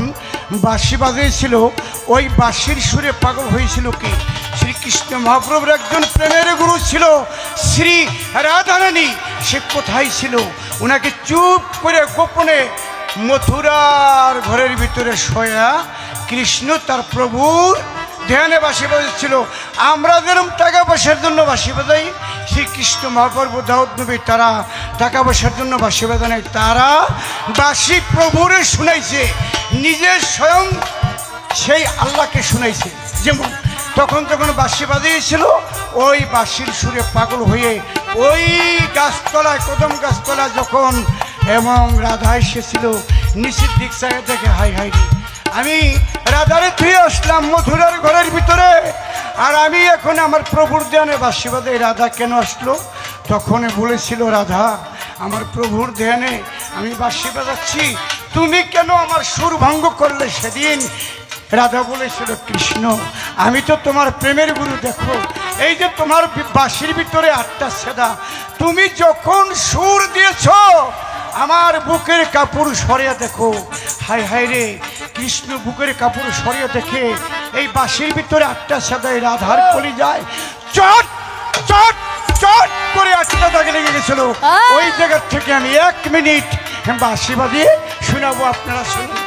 বাঁশি বাজিয়েছিল, ওই বাঁশির সুরে পাগল হয়েছিল কি শ্রীকৃষ্ণ মহাপ্রভুর একজন প্রেমের গুরু ছিল শ্রী রাধারানী। সে কোথায় ছিল? ওনাকে চুপ করে গোপনে মথুরার ঘরের ভিতরে শোয়া কৃষ্ণ তার প্রভুর ধ্যানে বাঁশি বাজাচ্ছিল। আমরা যেরকম টাকা পয়সার জন্য বাঁশি বাজাই, শ্রীকৃষ্ণ মহাপ্রভু দাউদ নবী তারা টাকা পয়সার জন্য বাঁশি বাজা নাই, তারা বাঁশি প্রভুরে শুনাইছে, নিজের স্বয়ং সেই আল্লাহকে শুনাইছে। যেমন তখন যখন বাঁশি বাজিয়েছিল, ওই বাঁশির সুরে পাগল হয়ে ওই গাছতলায়, কদম গাছতলায় যখন এবং রাধা এসেছিল, নিচের দিক চাই দেখে হাই হাই রে, আমি রাধারে থুয়ে আসলাম মথুরার ঘরের ভিতরে, আর আমি এখন আমার প্রভুর ধ্যানে বাঁশি বাজাই, রাধা কেন আসলো? তখন বলেছিল রাধা, আমার প্রভুর ধ্যানে আমি বাঁশি বাজাচ্ছি, তুমি কেন আমার সুর ভঙ্গ করলে সেদিন? রাধা বলেছিল, কৃষ্ণ আমি তো তোমার প্রেমের গুরু, দেখো এই যে তোমার বাঁশির ভিতরে 8টা সেদা, তুমি যখন সুর দিয়েছ আমার বুকের কাপড় সরিয়ে দেখো। হাই হাই রে, কৃষ্ণ বুকের কাপড় সরিয়ে দেখে এই বাঁশির ভিতরে 8টা সেদায় রাধার কলি যায়, চট চট চট করে 8টা দাগে লেগে গেছিল। ওই জায়গার থেকে আমি 1 মিনিট বাঁশি বাজিয়ে শোনাবো, আপনারা শুনুন।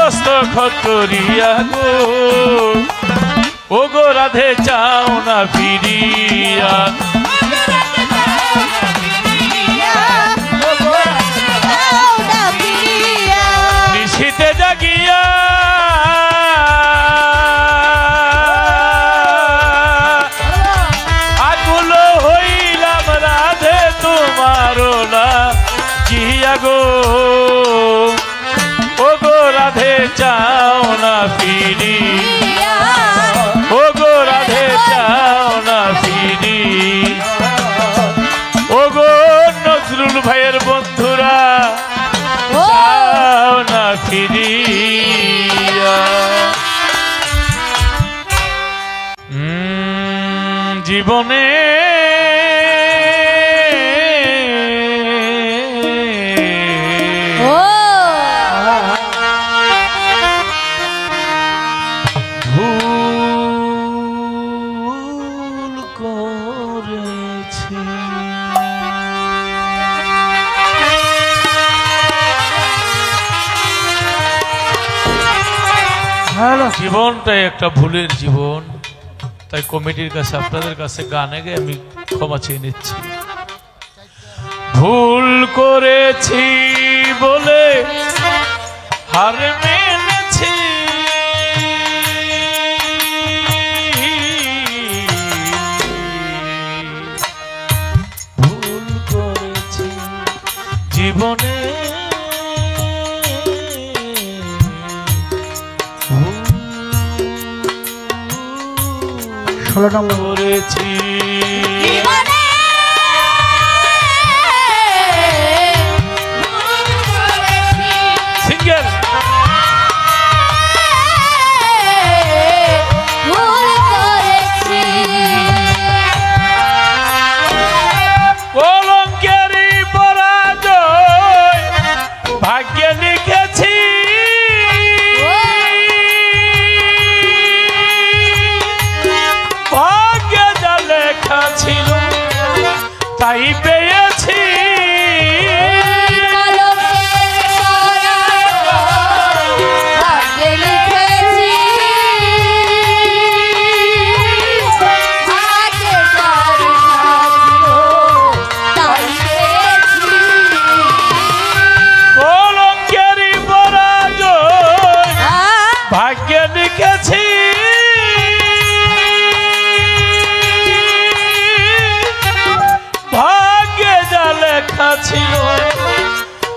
দস্তখত করিয়া গো ও গো রাধে চাও না ফিরিয়া নিশীতে জাগিয়া আকুল হইলাম রাধে তোমারও না জিয়া গো ও গো রাধে চাও না ফিরি ও গো রাধে চাও না ফিরি ও গো নজরুল ভাইয়ের বন্ধুরা চাও না ফিরিয়া জীবনে ভুল করেছি জীবনটাই একটা ভুলের জীবন, তাই কমিটির কাছে আপনাদের কাছে গানে গিয়ে আমি ক্ষমা চেয়ে নিচ্ছি। ভুল করেছি বলে হার মেনেছি, ভুল করেছি জীবনে করেছি সিঙ্গেল কলঙ্কেরই পরাজয় ভাগ্যে লিখেছি, ভাগ্যে যা লেখা ছিল তাই পেয়েছি। কলঙ্কেরই পরাজয় ভাগ্যে লিখেছি, ভাগ্যে যা লেখা ছিল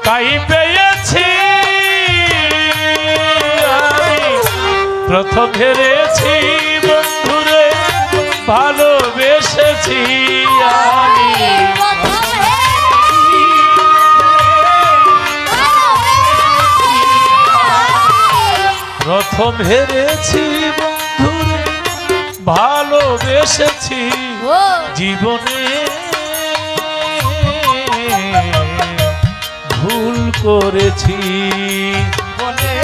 তাই পেয়েছি। আমি প্রথম হেরেছি বন্ধুরে ভালোবেসেছি, আমি প্রথম হেরেছি বন্ধুরে ভালোবেসেছি, জীবনে ভুল করেছি, জীবনে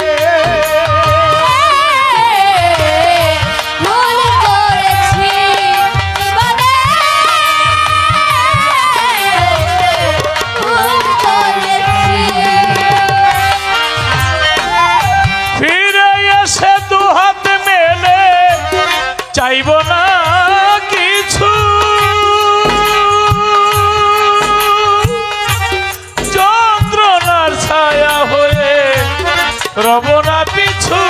ফিরে এসে দু হাত মেলে চাইব না কিছু, যন্ত্রণার ছায়া হয়ে রব না পিছু।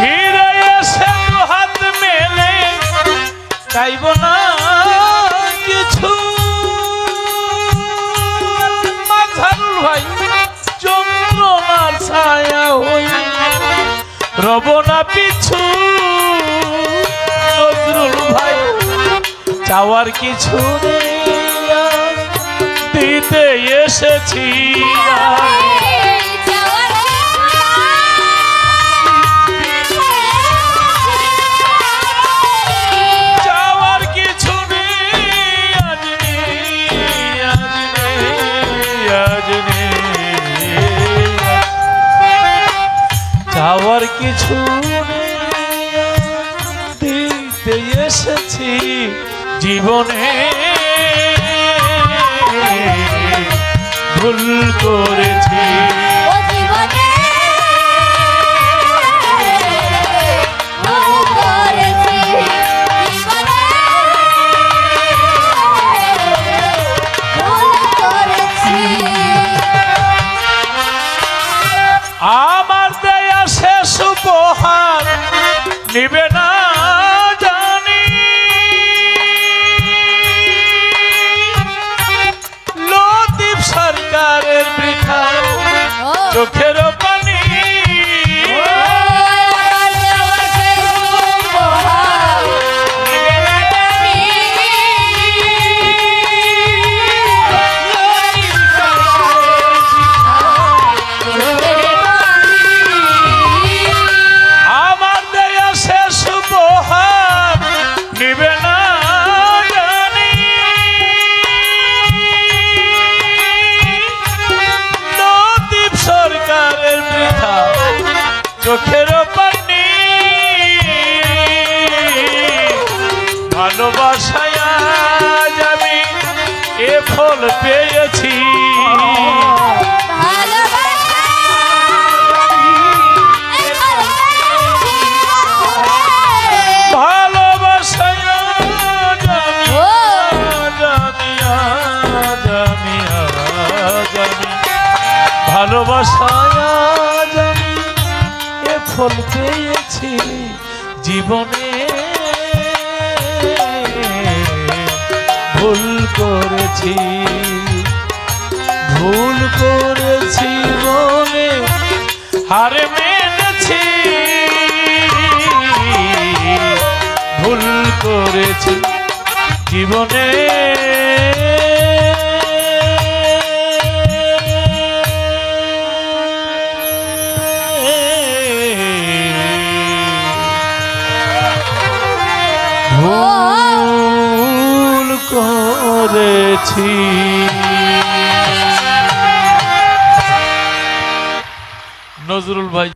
ফিরে এসে দু হাত মেলে চাইব না কিছু, মাঝারুল ভাই যন্ত্রণার ছায়া হই রব না পিছু। নজরুল ভাই চাওয়ার কিছু নেই আর দিতে এসেছি, চাওয়ার কিছু নেই আজ নেই, আজ নেই, আজ নেই। কিছু দিতে এসেছি জীবনে ভুল করেছি ও জীবনে ভুল করেছি, জীবনে ভুল করেছি। আমার দেয়া শেষ উপহার নিবে না জানি, লতিফ সরকারের বৃথা ও চোখের পানি আমার দেওয়া শেষ উপহার নিবে না জানি। আমার দেয়া শেষ উপহার নিবে না জানি, লতিফ সরকারের বৃথা চোখের পানি ভালোবাসায় আজ আমি এ ফল পেয়েছি ভালোবাসায় আজ আমি ভালোবাসায় আজ আমি এ ফল পেয়েছি জীবনে ভুল করেছি বলে হারে মেনেছি ভুল করেছি জীবনে ভুল করেছি। নজরুল ভাই।